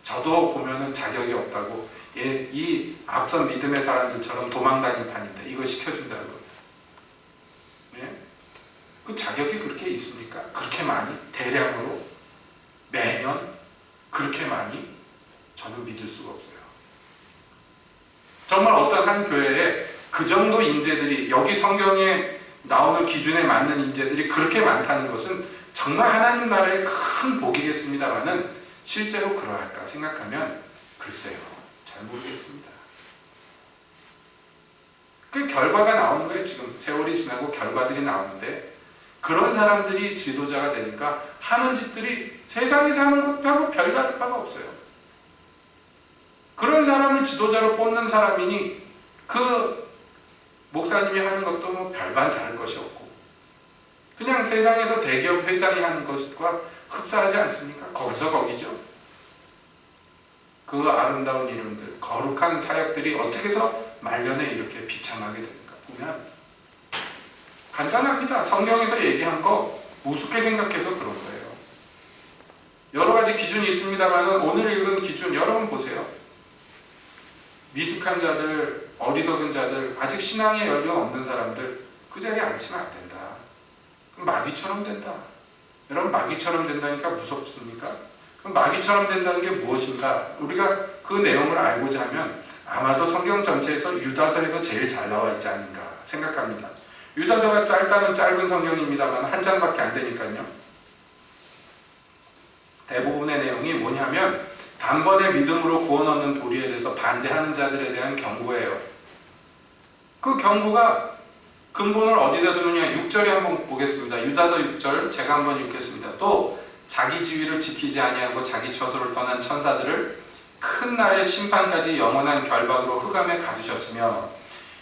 저도 보면은 자격이 없다고, 이 앞선 믿음의 사람들처럼 도망다니는 판인데 이거 시켜준다는 거예요. 예? 그 자격이 그렇게 있습니까? 그렇게 많이? 대량으로? 매년? 그렇게 많이? 저는 믿을 수가 없어요. 정말 어떤 한 교회에 그 정도 인재들이, 여기 성경에 나오는 기준에 맞는 인재들이 그렇게 많다는 것은 정말 하나님 나라의 큰 복이겠습니다만은, 실제로 그러할까 생각하면 글쎄요, 잘 모르겠습니다. 그 결과가 나오는 거예요. 지금 세월이 지나고 결과들이 나오는데, 그런 사람들이 지도자가 되니까 하는 짓들이 세상에서 하는 것하고 별다를 바가 없어요. 그런 사람을 지도자로 뽑는 사람이니 그 목사님이 하는 것도 뭐 별반 다를 것이 없고, 그냥 세상에서 대기업 회장이 하는 것과 흡사하지 않습니까? 거기서 거기죠. 그 아름다운 이름들, 거룩한 사역들이 어떻게 해서 말년에 이렇게 비참하게 됩니까? 보면 간단합니다. 성경에서 얘기한 거 우습게 생각해서 그런 거예요. 여러 가지 기준이 있습니다만 오늘 읽은 기준 여러분 보세요. 미숙한 자들, 어리석은 자들, 아직 신앙의 연륜 없는 사람들 그 자리에 앉히면 안 된다. 그럼 마귀처럼 된다. 여러분 마귀처럼 된다니까 무섭습니까? 그럼 마귀처럼 된다는 게 무엇인가? 우리가 그 내용을 알고자 하면 아마도 성경 전체에서 유다서에서 제일 잘 나와 있지 않는가 생각합니다. 유다서가 짧다면 짧은 성경입니다만 한 장밖에 안 되니까요. 대부분의 내용이 뭐냐면 단번에 믿음으로 구원 얻는 도리에 대해서 반대하는 자들에 대한 경고예요. 그 경고가 근본을 어디다 두느냐. 6절에 한번 보겠습니다. 유다서 6절 제가 한번 읽겠습니다. 또 자기 지위를 지키지 아니하고 자기 처소를 떠난 천사들을 큰 날의 심판까지 영원한 결박으로 흑암에 가두셨으며,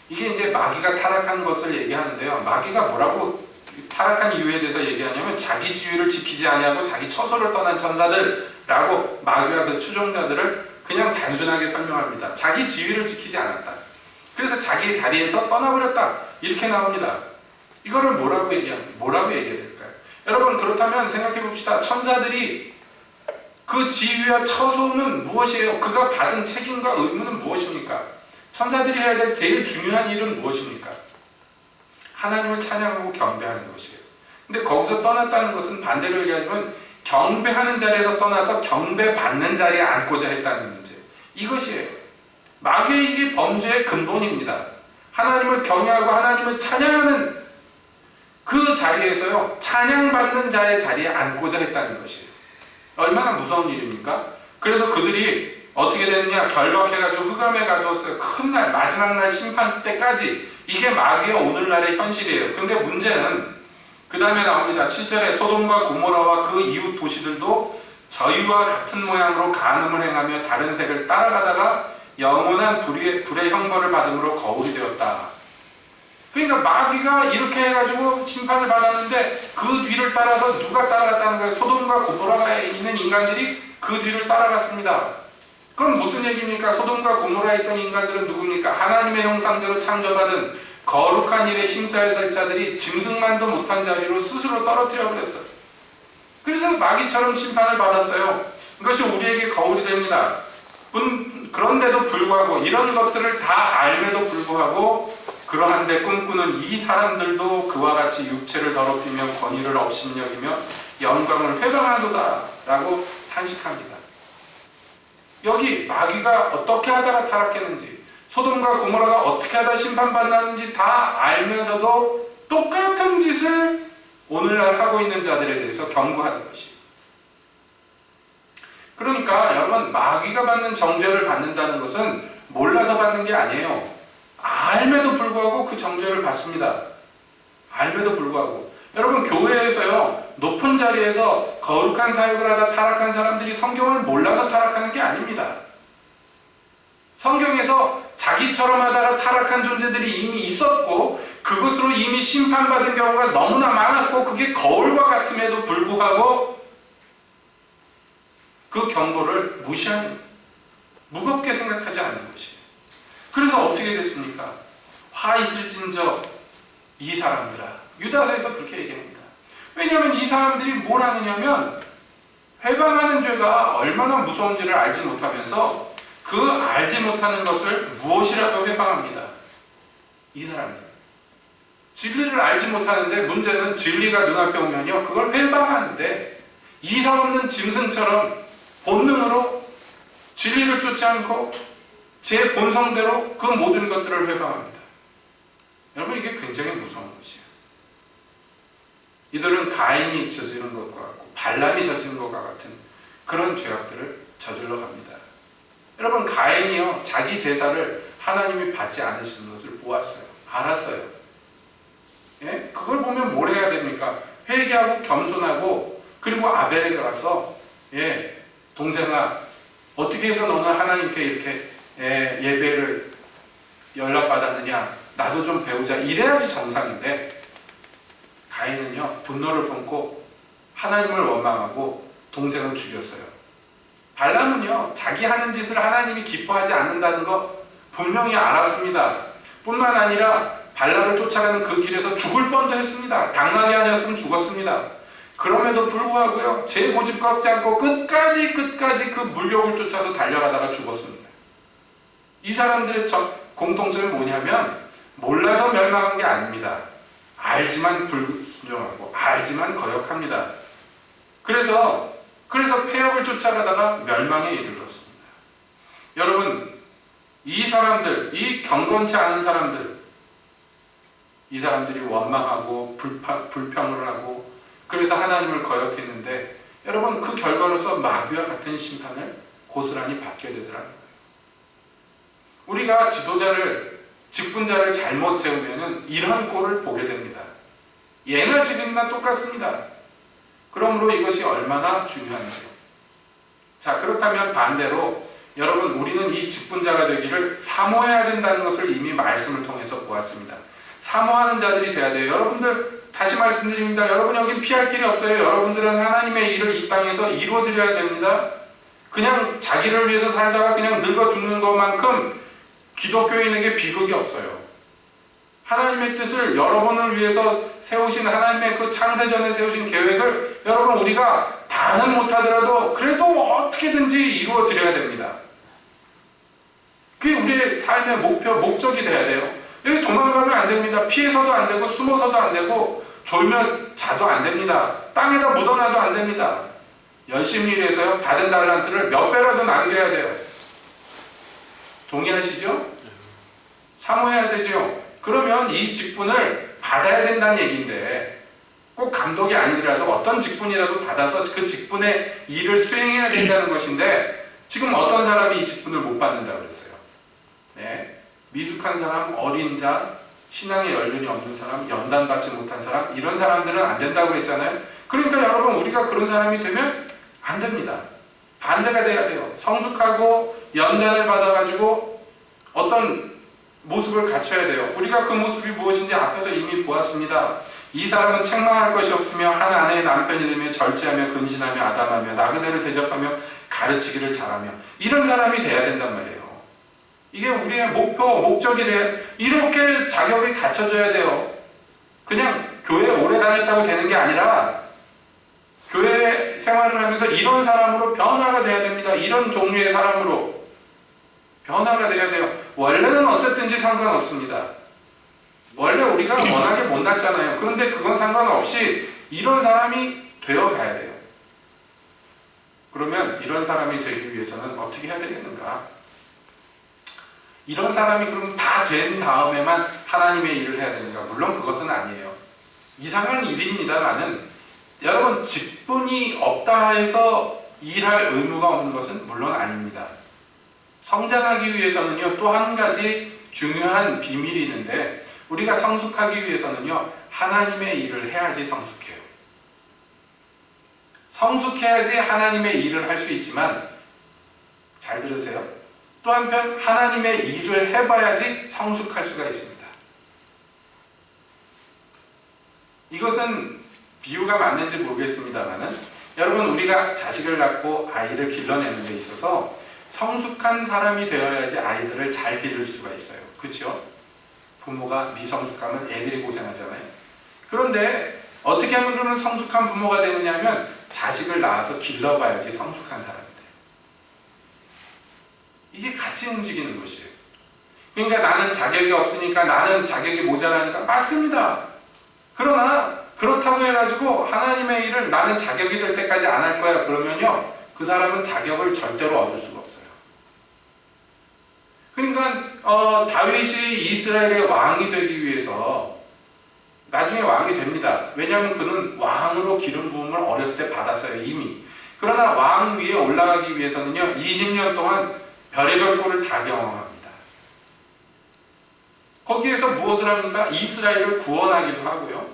이게 이제 마귀가 타락한 것을 얘기하는데요. 마귀가 뭐라고 타락한 이유에 대해서 얘기하냐면 자기 지위를 지키지 아니하고 자기 처소를 떠난 천사들라고 마귀와 그 추종자들을 그냥 단순하게 설명합니다. 자기 지위를 지키지 않았다. 그래서 자기의 자리에서 떠나버렸다. 이렇게 나옵니다. 이거를 뭐라고 얘기해야 될까요? 여러분, 그렇다면 생각해 봅시다. 천사들이 그 지위와 처소는 무엇이에요? 그가 받은 책임과 의무는 무엇입니까? 천사들이 해야 될 제일 중요한 일은 무엇입니까? 하나님을 찬양하고 경배하는 것이에요. 근데 거기서 떠났다는 것은 반대로 얘기하면 경배하는 자리에서 떠나서 경배받는 자리에 앉고자 했다는 문제. 이것이에요. 마귀의 이게 범죄의 근본입니다. 하나님을 경외하고 하나님을 찬양하는 그 자리에서요, 찬양받는 자의 자리에 앉고자 했다는 것이에요. 얼마나 무서운 일입니까? 그래서 그들이 어떻게 되느냐, 결박해가지고 흑암에 가두었어요. 큰 날, 마지막 날 심판 때까지. 이게 마귀의 오늘날의 현실이에요. 근데 문제는 그 다음에 나옵니다. 7절에 소돔과 고모라와 그 이웃 도시들도 저희와 같은 모양으로 간음을 행하며 다른 색을 따라가다가 영원한 불의 형벌을 받음으로 거울이 되었다. 그러니까 마귀가 이렇게 해가지고 심판을 받았는데 그 뒤를 따라서 누가 따라갔다는 거예요? 소돔과 고모라에 있는 인간들이 그 뒤를 따라갔습니다. 그럼 무슨 얘기입니까? 소돔과 고모라에 있던 인간들은 누굽니까? 하나님의 형상대로 창조받은 거룩한 일에 힘써야 될 자들이 짐승만도 못한 자리로 스스로 떨어뜨려 버렸어요. 그래서 마귀처럼 심판을 받았어요. 이것이 우리에게 거울이 됩니다. 그런데도 불구하고, 이런 것들을 다 알면도 불구하고 그러한데 꿈꾸는 이 사람들도 그와 같이 육체를 더럽히며 권위를 업신여기며 영광을 회방하도다 라고 탄식합니다. 여기 마귀가 어떻게 하다가 타락했는지, 소돔과 고모라가 어떻게 하다 심판받았는지 다 알면서도 똑같은 짓을 오늘날 하고 있는 자들에 대해서 경고하는 것이에요. 그러니까 여러분, 마귀가 받는 정죄를 받는다는 것은 몰라서 받는 게 아니에요. 알매도 불구하고 그 정죄를 받습니다. 알매도 불구하고. 여러분, 교회에서요, 높은 자리에서 거룩한 사역을 하다 타락한 사람들이 성경을 몰라서 타락하는 게 아닙니다. 성경에서 자기처럼 하다가 타락한 존재들이 이미 있었고 그것으로 이미 심판받은 경우가 너무나 많았고 그게 거울과 같음에도 불구하고 그 경고를 무시하는, 무겁게 생각하지 않는 것이에요. 그래서 어떻게 됐습니까? 화 있을진저 이 사람들아. 유다서에서 그렇게 얘기합니다. 왜냐하면 이 사람들이 뭘 하느냐면 회방하는 죄가 얼마나 무서운지를 알지 못하면서 그 알지 못하는 것을 무엇이라도 회방합니다. 이 사람들. 진리를 알지 못하는데 문제는 진리가 눈앞에 오면요, 그걸 회방하는데 이성 없는 짐승처럼 본능으로 진리를 쫓지 않고 제 본성대로 그 모든 것들을 회방합니다. 여러분, 이게 굉장히 무서운 것이에요. 이들은 가인이 저지른 것과 같고 발람이 저지른 것과 같은 그런 죄악들을 저질러 갑니다. 여러분, 가인이요, 자기 제사를 하나님이 받지 않으시는 것을 보았어요. 알았어요. 예? 그걸 보면 뭘 해야 됩니까? 회개하고 겸손하고, 그리고 아벨에 가서, 예, 동생아, 어떻게 해서 너는 하나님께 이렇게 예배를 연락받았느냐? 나도 좀 배우자. 이래야지 정상인데, 가인은요, 분노를 품고 하나님을 원망하고 동생을 죽였어요. 발람은요, 자기 하는 짓을 하나님이 기뻐하지 않는다는 거 분명히 알았습니다. 뿐만 아니라 발람을 쫓아가는 그 길에서 죽을 뻔도 했습니다. 당나귀 아니었으면 죽었습니다. 그럼에도 불구하고요, 제 고집 꺾지 않고 끝까지 그 물욕을 쫓아서 달려가다가 죽었습니다. 이 사람들의 공통점이 뭐냐면 몰라서 멸망한 게 아닙니다. 알지만 불순종하고 알지만 거역합니다. 그래서 폐역을 쫓아가다가 멸망에 이르렀습니다. 여러분, 이 사람들, 이 경건치 않은 사람들, 이 사람들이 원망하고 불평을 하고 그래서 하나님을 거역했는데 여러분 그 결과로서 마귀와 같은 심판을 고스란히 받게 되더라는 거예요. 우리가 지도자를 직분자를 잘못 세우면 이러한 꼴을 보게 됩니다. 예나 지금이나 똑같습니다. 그러므로 이것이 얼마나 중요한지요. 자, 그렇다면 반대로 여러분 우리는 이 직분자가 되기를 사모해야 된다는 것을 이미 말씀을 통해서 보았습니다. 사모하는 자들이 돼야 돼요. 여러분들 다시 말씀드립니다. 여러분 여기 피할 길이 없어요. 여러분들은 하나님의 일을 이 땅에서 이루어드려야 됩니다. 그냥 자기를 위해서 살다가 그냥 늙어 죽는 것만큼 기독교인에게 비극이 없어요. 하나님의 뜻을 여러분을 위해서 세우신 하나님의 그 창세전에 세우신 계획을 여러분 우리가 다는 못하더라도 그래도 어떻게든지 이루어드려야 됩니다. 그게 우리의 삶의 목표, 목적이 돼야 돼요. 여기 도망가면 안 됩니다. 피해서도 안 되고 숨어서도 안 되고 졸면 자도 안 됩니다. 땅에다 묻어놔도 안 됩니다. 열심히 일해서요 받은 달란트를 몇 배라도 남겨야 돼요. 동의하시죠? 사모해야 되죠. 그러면 이 직분을 받아야 된다는 얘기인데 꼭 감독이 아니더라도 어떤 직분이라도 받아서 그 직분의 일을 수행해야 된다는 것인데 지금 어떤 사람이 이 직분을 못 받는다고 그랬어요? 네. 미숙한 사람, 어린 자, 신앙의 연륜이 없는 사람, 연단받지 못한 사람 이런 사람들은 안 된다고 그랬잖아요. 그러니까 여러분 우리가 그런 사람이 되면 안 됩니다. 반대가 돼야 돼요. 성숙하고 연단을 받아가지고 어떤 모습을 갖춰야 돼요. 우리가 그 모습이 무엇인지 앞에서 이미 보았습니다. 이 사람은 책망할 것이 없으며 한 아내의 남편이 되며 절제하며 근신하며 아담하며 나그네를 대접하며 가르치기를 잘하며 이런 사람이 돼야 된단 말이에요. 이게 우리의 목표, 목적이 돼야 이렇게 자격이 갖춰져야 돼요. 그냥 교회 오래 다녔다고 되는 게 아니라 교회 생활을 하면서 이런 사람으로 변화가 돼야 됩니다. 이런 종류의 사람으로 변화가 돼야 돼요. 원래는 어땠든지 상관없습니다. 원래 우리가 워낙에 못났잖아요. 그런데 그건 상관없이 이런 사람이 되어 가야 돼요. 그러면 이런 사람이 되기 위해서는 어떻게 해야 되겠는가? 이런 사람이 그럼 다 된 다음에만 하나님의 일을 해야 되는가? 물론 그것은 아니에요. 이상한 일입니다만은 여러분 직분이 없다 해서 일할 의무가 없는 것은 물론 아닙니다. 성장하기 위해서는요 또 한 가지 중요한 비밀이 있는데 우리가 성숙하기 위해서는요 하나님의 일을 해야지 성숙해요. 성숙해야지 하나님의 일을 할 수 있지만 잘 들으세요. 또 한편 하나님의 일을 해봐야지 성숙할 수가 있습니다. 이것은 비유가 맞는지 모르겠습니다만은 여러분 우리가 자식을 낳고 아이를 길러내는 데 있어서 성숙한 사람이 되어야지 아이들을 잘 기를 수가 있어요. 그렇죠? 부모가 미성숙하면 애들이 고생하잖아요. 그런데 어떻게 하면 그러면 성숙한 부모가 되느냐면 자식을 낳아서 길러봐야지 성숙한 사람이 돼요. 이게 같이 움직이는 것이에요. 그러니까 나는 자격이 없으니까 나는 자격이 모자라니까 맞습니다. 그러나 그렇다고 해가지고 하나님의 일을 나는 자격이 될 때까지 안 할 거야 그러면요 그 사람은 자격을 절대로 얻을 수가 없어요. 그러니까 다윗이 이스라엘의 왕이 되기 위해서 나중에 왕이 됩니다. 왜냐하면 그는 왕으로 기름 부음을 어렸을 때 받았어요 이미. 그러나 왕 위에 올라가기 위해서는요 20년 동안 별의별 꼴을 다 경험합니다. 거기에서 무엇을 합니까? 이스라엘을 구원하기도 하고요.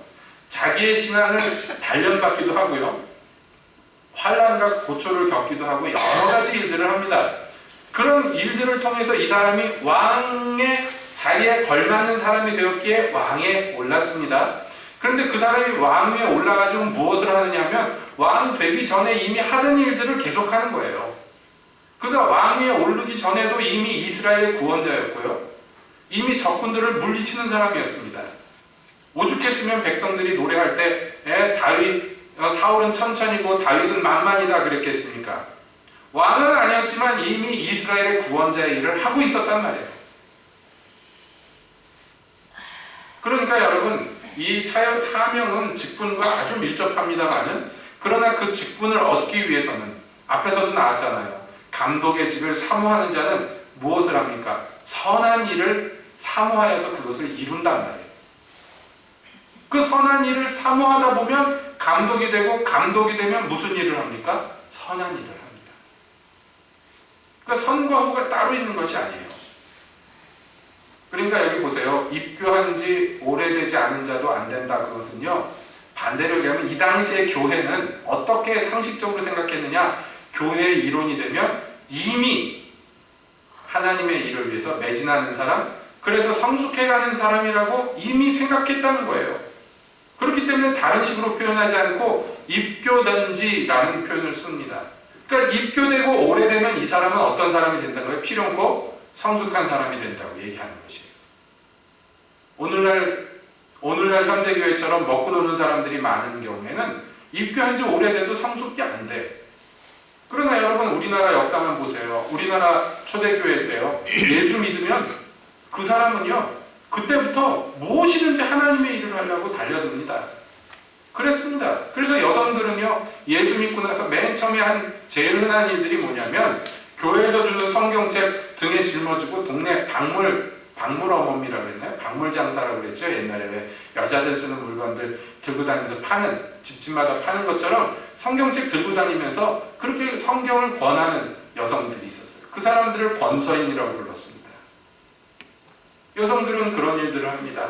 자기의 신앙을 단련받기도 하고요. 환난과 고초를 겪기도 하고 여러 가지 일들을 합니다. 그런 일들을 통해서 이 사람이 왕의 자리에 걸맞는 사람이 되었기에 왕에 올랐습니다. 그런데 그 사람이 왕 위에 올라가지고 무엇을 하느냐면 왕 되기 전에 이미 하던 일들을 계속하는 거예요. 그가 왕 위에 오르기 전에도 이미 이스라엘의 구원자였고요. 이미 적군들을 물리치는 사람이었습니다. 오죽했으면 백성들이 노래할 때 사울은 천천히고 다윗은 만만이다 그랬겠습니까? 왕은 아니었지만 이미 이스라엘의 구원자의 일을 하고 있었단 말이에요. 그러니까 여러분 이 사명은 직분과 아주 밀접합니다만은 그러나 그 직분을 얻기 위해서는 앞에서도 나왔잖아요. 감독의 직을 사모하는 자는 무엇을 합니까? 선한 일을 사모하여서 그것을 이룬단 말이에요. 그 선한 일을 사모하다 보면 감독이 되고, 감독이 되면 무슨 일을 합니까? 선한 일을 합니다. 그러니까 선과 후가 따로 있는 것이 아니에요. 그러니까 여기 보세요. 입교한 지 오래되지 않은 자도 안 된다. 그것은요, 반대로 얘기하면 이 당시의 교회는 어떻게 상식적으로 생각했느냐? 교회의 이론이 되면 이미 하나님의 일을 위해서 매진하는 사람, 그래서 성숙해가는 사람이라고 이미 생각했다는 거예요. 그렇기 때문에 다른 식으로 표현하지 않고 입교된지라는 표현을 씁니다. 그러니까 입교되고 오래되면 이 사람은 어떤 사람이 된다는 거예요? 필요없고 성숙한 사람이 된다고 얘기하는 것이에요. 오늘날 현대교회처럼 먹고 노는 사람들이 많은 경우에는 입교한 지 오래돼도 성숙이 안 돼. 그러나 여러분, 우리나라 역사만 보세요. 우리나라 초대교회 때요, 예수 믿으면 그 사람은요, 그때부터 무엇이든지 하나님의 일을 하려고 달려듭니다. 그랬습니다. 그래서 여성들은요, 예수 믿고 나서 맨 처음에 한 제일 흔한 일들이 뭐냐면, 교회에서 주는 성경책 등에 짊어지고 동네 박물 어멈이라고 했나요? 박물 장사라고 그랬죠. 옛날에 왜 여자들 쓰는 물건들 들고 다니면서 파는, 집집마다 파는 것처럼 성경책 들고 다니면서 그렇게 성경을 권하는 여성들이 있었어요. 그 사람들을 권서인이라고 불렀습니다. 여성들은 그런 일들을 합니다.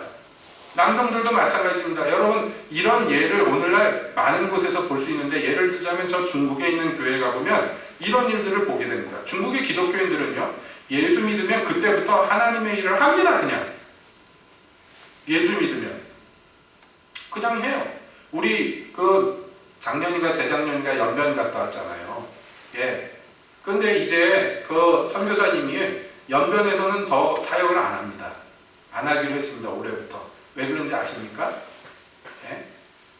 남성들도 마찬가지입니다. 여러분, 이런 예를 오늘날 많은 곳에서 볼 수 있는데, 예를 들자면 저 중국에 있는 교회에 가보면 이런 일들을 보게 됩니다. 중국의 기독교인들은요, 예수 믿으면 그때부터 하나님의 일을 합니다. 그냥 예수 믿으면 그냥 해요. 우리 작년인가 재작년인가 연변 갔다 왔잖아요. 예. 근데 이제 그 선교사님이 연변에서는 더 사역을 안 합니다. 안 하기로 했습니다. 올해부터. 왜 그런지 아십니까? 예?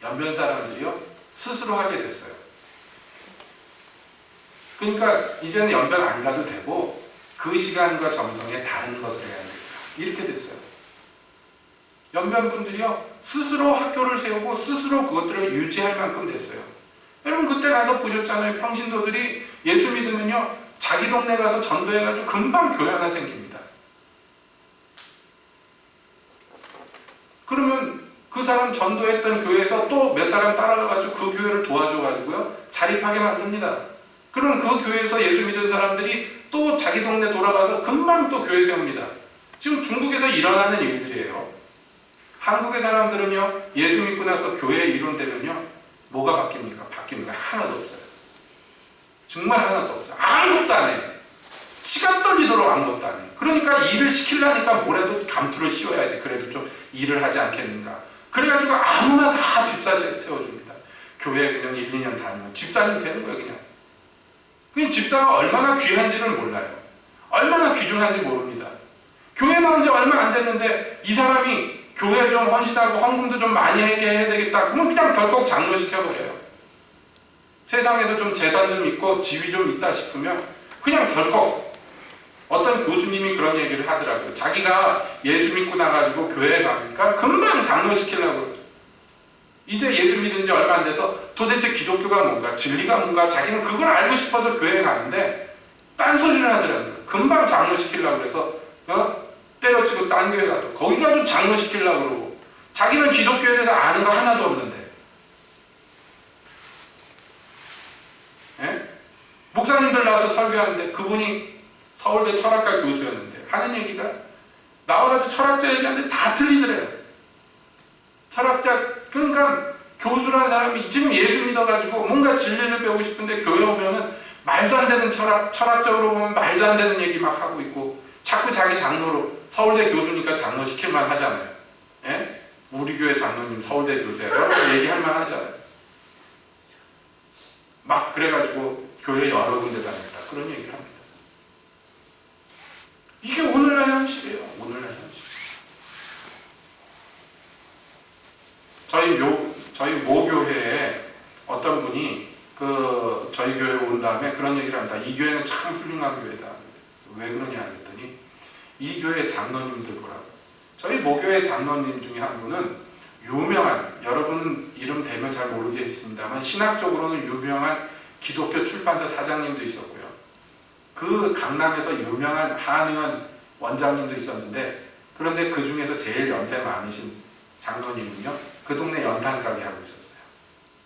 연변 사람들이요, 스스로 하게 됐어요. 그러니까 이제는 연변 안 가도 되고 그 시간과 정성에 다른 것을 해야 됩니다. 이렇게 됐어요. 연변분들이요, 스스로 학교를 세우고 스스로 그것들을 유지할 만큼 됐어요. 여러분, 그때 가서 보셨잖아요. 평신도들이 예수 믿으면요, 자기 동네 가서 전도해가지고 금방 교회 하나 생깁니다. 그러면 그 사람 전도했던 교회에서 또 몇 사람 따라가가지고 그 교회를 도와줘가지고요, 자립하게 만듭니다. 그럼 그 교회에서 예수 믿은 사람들이 또 자기 동네 돌아가서 금방 또 교회 세웁니다. 지금 중국에서 일어나는 일들이에요. 한국의 사람들은요, 예수 믿고 나서 교회 이론되면요, 뭐가 바뀝니까? 하나도 없어요. 정말 하나도 없어요. 아무것도 안 해요. 치가 떨리도록 아무것도 안 해요. 그러니까 일을 시키려니까 뭐라도 감투를 씌워야지 그래도 좀 일을 하지 않겠는가. 그래가지고 아무나 다 집사 세워줍니다. 교회 그냥 1, 2년 다니면 집사님 되는 거예요. 그냥 집사가 얼마나 귀한지를 몰라요. 얼마나 귀중한지 모릅니다. 교회 나온 지 얼마 안 됐는데 이 사람이 교회 좀 헌신하고 헌금도 좀 많이 하게 해야 되겠다. 그러면 그냥 덜컥 장로시켜버려요. 세상에서 좀 재산 좀 있고 지위 좀 있다 싶으면 그냥 덜컥. 어떤 교수님이 그런 얘기를 하더라고요. 자기가 예수 믿고 나가지고 교회에 가니까 금방 장로시키려고. 이제 예수 믿은 지 얼마 안 돼서 도대체 기독교가 뭔가, 진리가 뭔가 자기는 그걸 알고 싶어서 교회에 가는데 딴소리를 하더라고요. 금방 장로시키려고 그래서 때려치고 딴 교회 가도 거기 가도 장로시키려고 그러고, 자기는 기독교에 대해서 아는 거 하나도 없는데. 예? 목사님들 나와서 설교하는데 그분이 서울대 철학과 교수였는데 하는 얘기가 나와가지고 철학자 얘기하는데 다 틀리더래요. 철학자, 그러니까 교수라는 사람이 지금 예수 믿어가지고 뭔가 진리를 배우고 싶은데 교회 오면은 말도 안 되는 철학적으로 보면 말도 안 되는 얘기 막 하고 있고, 자꾸 자기 장로로, 서울대 교수니까 장로 시킬만 하잖아요. 예? 우리 교회 장로님 서울대 교수예요. 여러분 얘기할 만 하잖아요. 막 그래가지고 교회 여러 군데 다녔다. 그런 얘기를 합니다. 이게 오늘날 현실이에요. 오늘날 현실. 저희 모교회에 어떤 분이 저희 교회에 온 다음에 그런 얘기를 합니다. 이 교회는 참 훌륭한 교회다. 왜 그러냐 했더니 이 교회 장로님들 보라고. 저희 모교회 장로님 중에 한 분은 유명한, 여러분은 이름 대면 잘 모르겠습니다만 신학적으로는 유명한 기독교 출판사 사장님도 있었고요. 그 강남에서 유명한 한의원 원장님도 있었는데, 그런데 그 중에서 제일 연세 많으신 장로님은요, 그 동네 연탄 가게 하고 있었어요.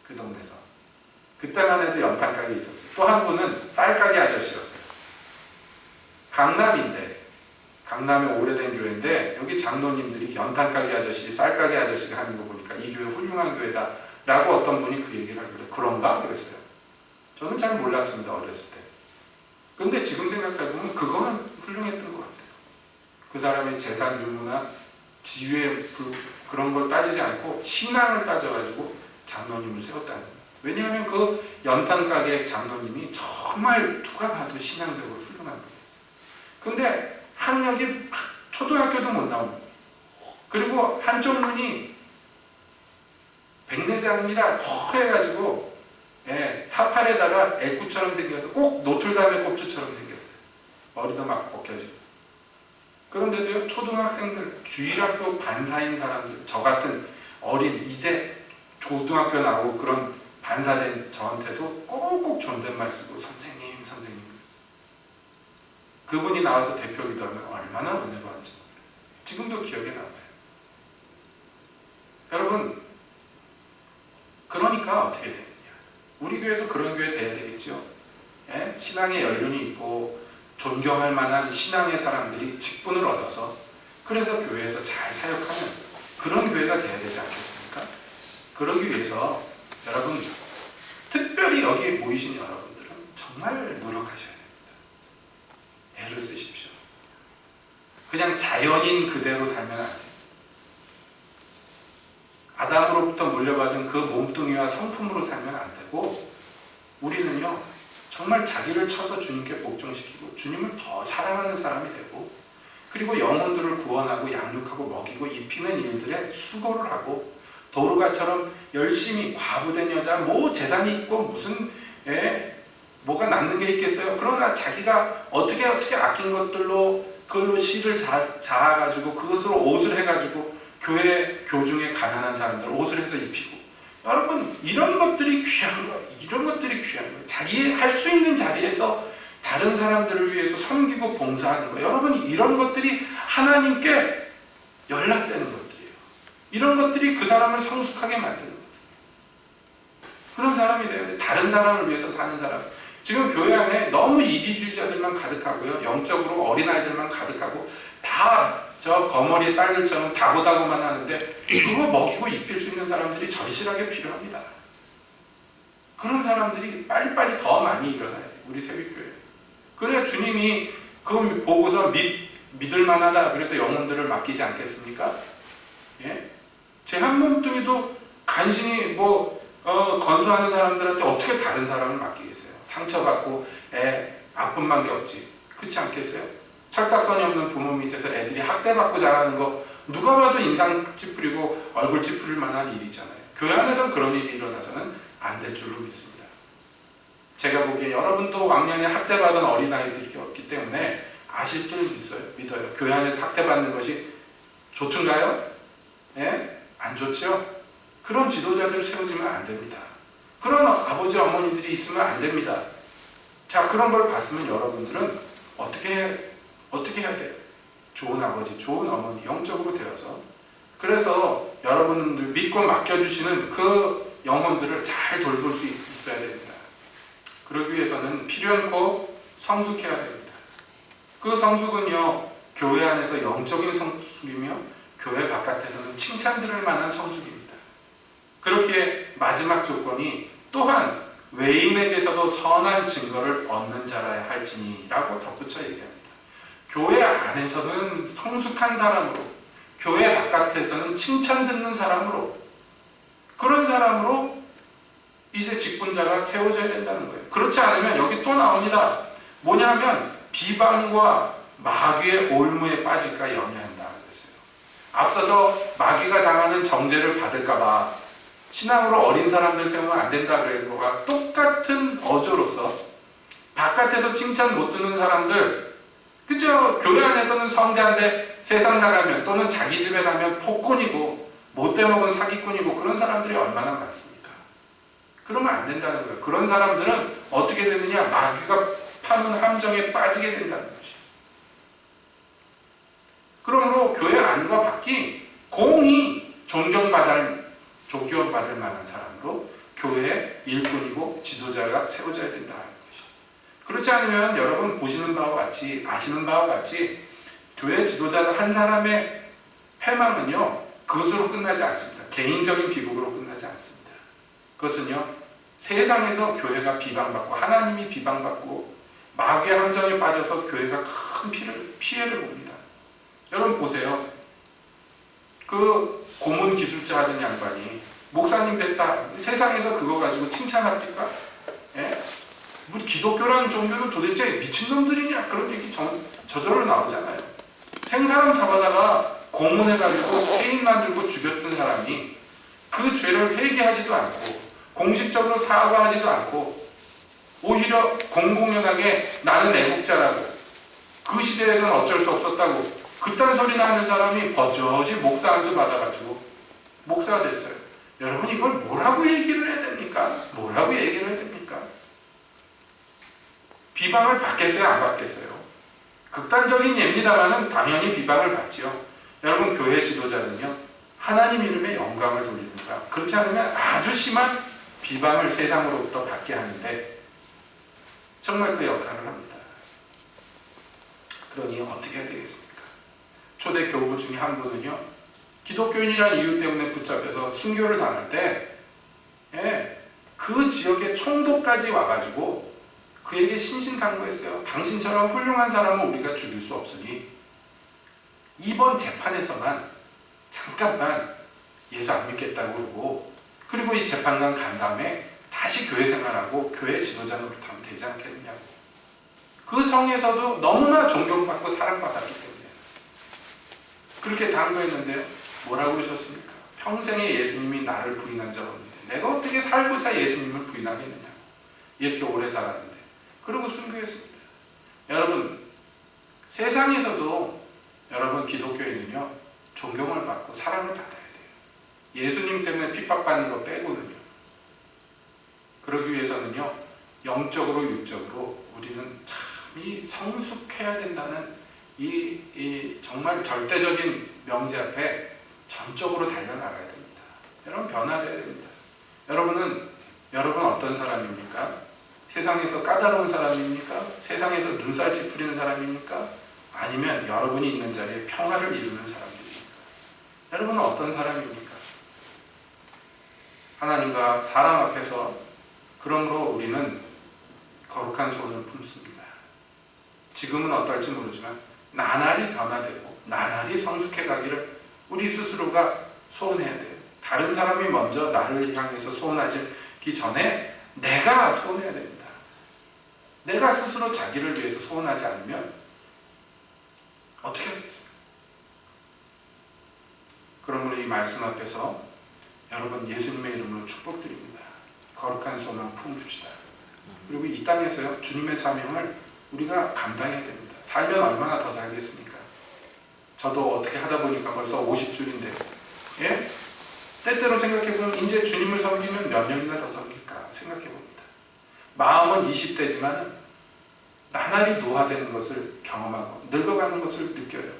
그 동네에서. 그때만 해도 연탄 가게 있었어요. 또 한 분은 쌀 가게 아저씨였어요. 강남인데, 강남의 오래된 교회인데 여기 장로님들이 연탄 가게 아저씨, 쌀 가게 아저씨가 하는 거 보니까 이 교회 훌륭한 교회다 라고 어떤 분이 그 얘기를 하길래 그런가? 그랬어요. 저는 잘 몰랐습니다. 어렸을 때. 근데 지금 생각해보면 그거는 훌륭했던 것 같아요. 그 사람의 재산 유무나 지위의 그런 걸 따지지 않고 신앙을 따져가지고 장로님을 세웠다는 거예요. 왜냐하면 그 연탄 가게 장로님이 정말 누가 봐도 신앙적으로 훌륭한 거예요. 근데 학력이 초등학교도 못 나옵니다. 그리고 한쪽 눈이 백내장이라 허해가지고 사팔에다가 애꾸처럼 생겨서 꼭 노틀담의 꼽주처럼 생겼어요. 머리도 막 벗겨지고. 그런데도요, 초등학생들, 주일학교 반사인 사람들, 저 같은 어린, 이제 고등학교 나오고 그런 반사된 저한테도 꼭꼭 존댓말 쓰고 선생님, 선생님. 그분이 나와서 대표 기도하면 얼마나 은혜로 한지 지금도 기억에 남아요. 여러분, 그러니까 어떻게 되느냐. 우리 교회도 그런 교회 돼야 되겠죠. 신앙의 연륜이 있고 존경할 만한 신앙의 사람들이 직분을 얻어서 그래서 교회에서 잘 사역하는 그런 교회가 돼야 되지 않겠습니까? 그러기 위해서 여러분, 특별히 여기에 모이신 여러분들은 정말 노력하셔야 됩니다. 애를 쓰십시오. 그냥 자연인 그대로 살면 안 돼요. 아담으로부터 물려받은 그 몸뚱이와 성품으로 살면 안 되고 우리는요 정말 자기를 쳐서 주님께 복종시키고 주님을 더 사랑하는 사람이 되고 그리고 영혼들을 구원하고 양육하고 먹이고 입히는 일들에 수고를 하고 도르가처럼 열심히 과부된 여자 뭐 재산이 있고 무슨 뭐가 남는 게 있겠어요. 그러나 자기가 어떻게 아낀 것들로 그걸로 실을 자아가지고 그것으로 옷을 해가지고 교회 교중에 가난한 사람들 옷을 해서 입히고 여러분 이런 것들이 귀한 거예요. 이런 것들이 귀한 거예요. 자기 할 수 있는 자리에서 다른 사람들을 위해서 섬기고 봉사하는 거예요. 여러분 이런 것들이 하나님께 연락되는 것들이에요. 이런 것들이 그 사람을 성숙하게 만드는 것들이에요. 그런 사람이 돼야 돼요. 다른 사람을 위해서 사는 사람. 지금 교회 안에 너무 이기주의자들만 가득하고요. 영적으로 어린아이들만 가득하고 다 저 거머리의 딸들처럼 다고다고만 하는데 그거 먹이고 입힐 수 있는 사람들이 절실하게 필요합니다. 그런 사람들이 빨리빨리 더 많이 일어나야 돼요. 우리 새벽교회. 그래야 주님이 그거 보고서 믿을만하다 그래서 영혼들을 맡기지 않겠습니까? 예? 제 한 몸뚱이도 간신히 건수하는 사람들한테 어떻게 다른 사람을 맡기겠어요? 상처받고 아픔만 겪지. 그렇지 않겠어요? 철딱선이 없는 부모 밑에서 애들이 학대받고 자라는 거 누가 봐도 인상 찌푸리고 얼굴 찌푸릴 만한 일이잖아요. 교회 안에서 그런 일이 일어나서는 안 될 줄로 믿습니다. 제가 보기에 여러분도 왕년에 학대받은 어린아이들이었기 때문에 아실 줄 믿어요. 교회 안에서 학대받는 것이 좋든가요? 안 좋죠? 그런 지도자들을 세우지면 안 됩니다. 그런 아버지 어머니들이 있으면 안 됩니다. 자, 그런 걸 봤으면 여러분들은 어떻게 해야 돼요? 좋은 아버지, 좋은 어머니, 영적으로 되어서 그래서 여러분들 믿고 맡겨주시는 그 영혼들을 잘 돌볼 수 있어야 됩니다. 그러기 위해서는 필요않고 성숙해야 됩니다. 그 성숙은요, 교회 안에서 영적인 성숙이며 교회 바깥에서는 칭찬들을 만한 성숙입니다. 그렇게 마지막 조건이 또한 외인에게서도 선한 증거를 얻는 자라야 할지니라고 덧붙여 얘기합니다. 교회 안에서는 성숙한 사람으로, 교회 바깥에서는 칭찬 듣는 사람으로, 그런 사람으로 이제 직분자가 세워져야 된다는 거예요. 그렇지 않으면 여기 또 나옵니다. 뭐냐면 비방과 마귀의 올무에 빠질까 염려한다 그랬어요. 앞서서 마귀가 당하는 정죄를 받을까봐 신앙으로 어린 사람들 세우면 안 된다 그런 거가 똑같은 어조로서 바깥에서 칭찬 못 듣는 사람들, 그죠? 교회 안에서는 성자인데 세상 나가면 또는 자기 집에 가면 폭군이고 못돼먹은 사기꾼이고 그런 사람들이 얼마나 많습니까? 그러면 안 된다는 거예요. 그런 사람들은 어떻게 되느냐? 마귀가 파는 함정에 빠지게 된다는 것이에요. 그러므로 교회 안과 밖이 공히 존경받을 존경받을 만한 사람으로 교회의 일꾼이고 지도자가 세워져야 된다 하는 것이. 그렇지 않으면 여러분 보시는 바와 같이 아시는 바와 같이 교회 지도자 한 사람의 패망은요 그것으로 끝나지 않습니다. 개인적인 비극으로 끝나지 않습니다. 그것은요 세상에서 교회가 비방받고 하나님이 비방받고 마귀의 함정에 빠져서 교회가 큰 피해를 봅니다. 여러분 보세요. 그 고문 기술자 하던 양반이 목사님 됐다. 세상에서 그거 가지고 칭찬합니까? 예? 뭐 기독교라는 종교는 도대체 미친놈들이냐? 그런 얘기 저절로 나오잖아요. 생사람 잡아다가 고문해가지고 게임 만들고 죽였던 사람이 그 죄를 회개하지도 않고 공식적으로 사과하지도 않고 오히려 공공연하게 나는 애국자라고 그 시대에는 어쩔 수 없었다고 그딴 소리나 하는 사람이 버젓이 목사 안수 받아가지고 목사가 됐어요. 여러분 이걸 뭐라고 얘기를 해야 됩니까? 뭐라고 얘기를 해야 됩니까? 비방을 받겠어요? 안 받겠어요? 극단적인 예입니다만은 당연히 비방을 받지요. 여러분 교회 지도자는요 하나님 이름의 영광을 돌리든가 그렇지 않으면 아주 심한 비방을 세상으로부터 받게 하는데 정말 그 역할을 합니다. 그러니 어떻게 해야 되겠습니까? 초대 교부 중에 한 분은요 기독교인이라는 이유 때문에 붙잡혀서 순교를 당할 때 그 지역의 총독까지 와가지고 그에게 신신당부했어요. 당신처럼 훌륭한 사람은 우리가 죽일 수 없으니 이번 재판에서만 잠깐만 예수 안 믿겠다고 그러고 그리고 이 재판관 간 다음에 다시 교회 생활하고 교회 지도자 노릇하면 되지 않겠느냐고. 그 성에서도 너무나 존경받고 사랑받았기 때문에 그렇게 당부했는데요. 뭐라고 그러셨습니까? 평생에 예수님이 나를 부인한 적 없는데 내가 어떻게 살고자 예수님을 부인하겠느냐고. 이렇게 오래 살았는데 그러고 순교했습니다. 여러분 세상에서도 여러분 기독교인은요 존경을 받고 사랑을 받아야 돼요. 예수님 때문에 핍박받는 거 빼고는요. 그러기 위해서는요 영적으로 육적으로 우리는 참 성숙해야 된다는 이 정말 절대적인 명제 앞에 전적으로 달려나가야 됩니다. 여러분 변화돼야 됩니다. 여러분 어떤 사람입니까? 세상에서 까다로운 사람입니까? 세상에서 눈살 찌푸리는 사람입니까? 아니면 여러분이 있는 자리에 평화를 이루는 사람들입니까? 여러분은 어떤 사람입니까? 하나님과 사람 앞에서 그러므로 우리는 거룩한 소원을 품습니다. 지금은 어떨지 모르지만 나날이 변화되고 나날이 성숙해 가기를 우리 스스로가 소원해야 돼요. 다른 사람이 먼저 나를 향해서 소원하기 전에 내가 소원해야 됩니다. 내가 스스로 자기를 위해서 소원하지 않으면 어떻게 하겠습니까? 그러므로 이 말씀 앞에서 여러분 예수님의 이름으로 축복드립니다. 거룩한 소원을 품읍시다. 그리고 이 땅에서요 주님의 사명을 우리가 감당해야 됩니다. 살면 얼마나 더 살겠습니까? 저도 어떻게 하다 보니까 벌써 50줄인데 예? 때때로 생각해보면 이제 주님을 섬기면 몇 년이나 더 섬길까 생각해봅니다. 마음은 20대지만 나날이 노화되는 것을 경험하고 늙어가는 것을 느껴요.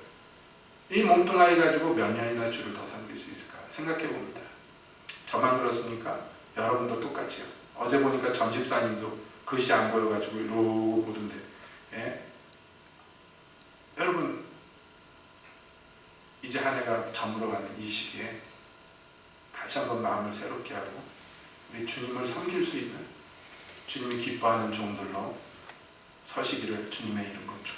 이 몸뚱아리 가지고 몇 년이나 주를 더 섬길 수 있을까 생각해봅니다. 저만 그렇습니까? 여러분도 똑같이요. 어제 보니까 전 집사님도 글씨 안 보여가지고 이러고 보던데 예? 여러분 이제 한 해가 저물어가는 이 시기에 다시 한번 마음을 새롭게 하고 우리 주님을 섬길 수 있는 주님이 기뻐하는 종들로 서시기를 주님의 이름으로 축복합니다.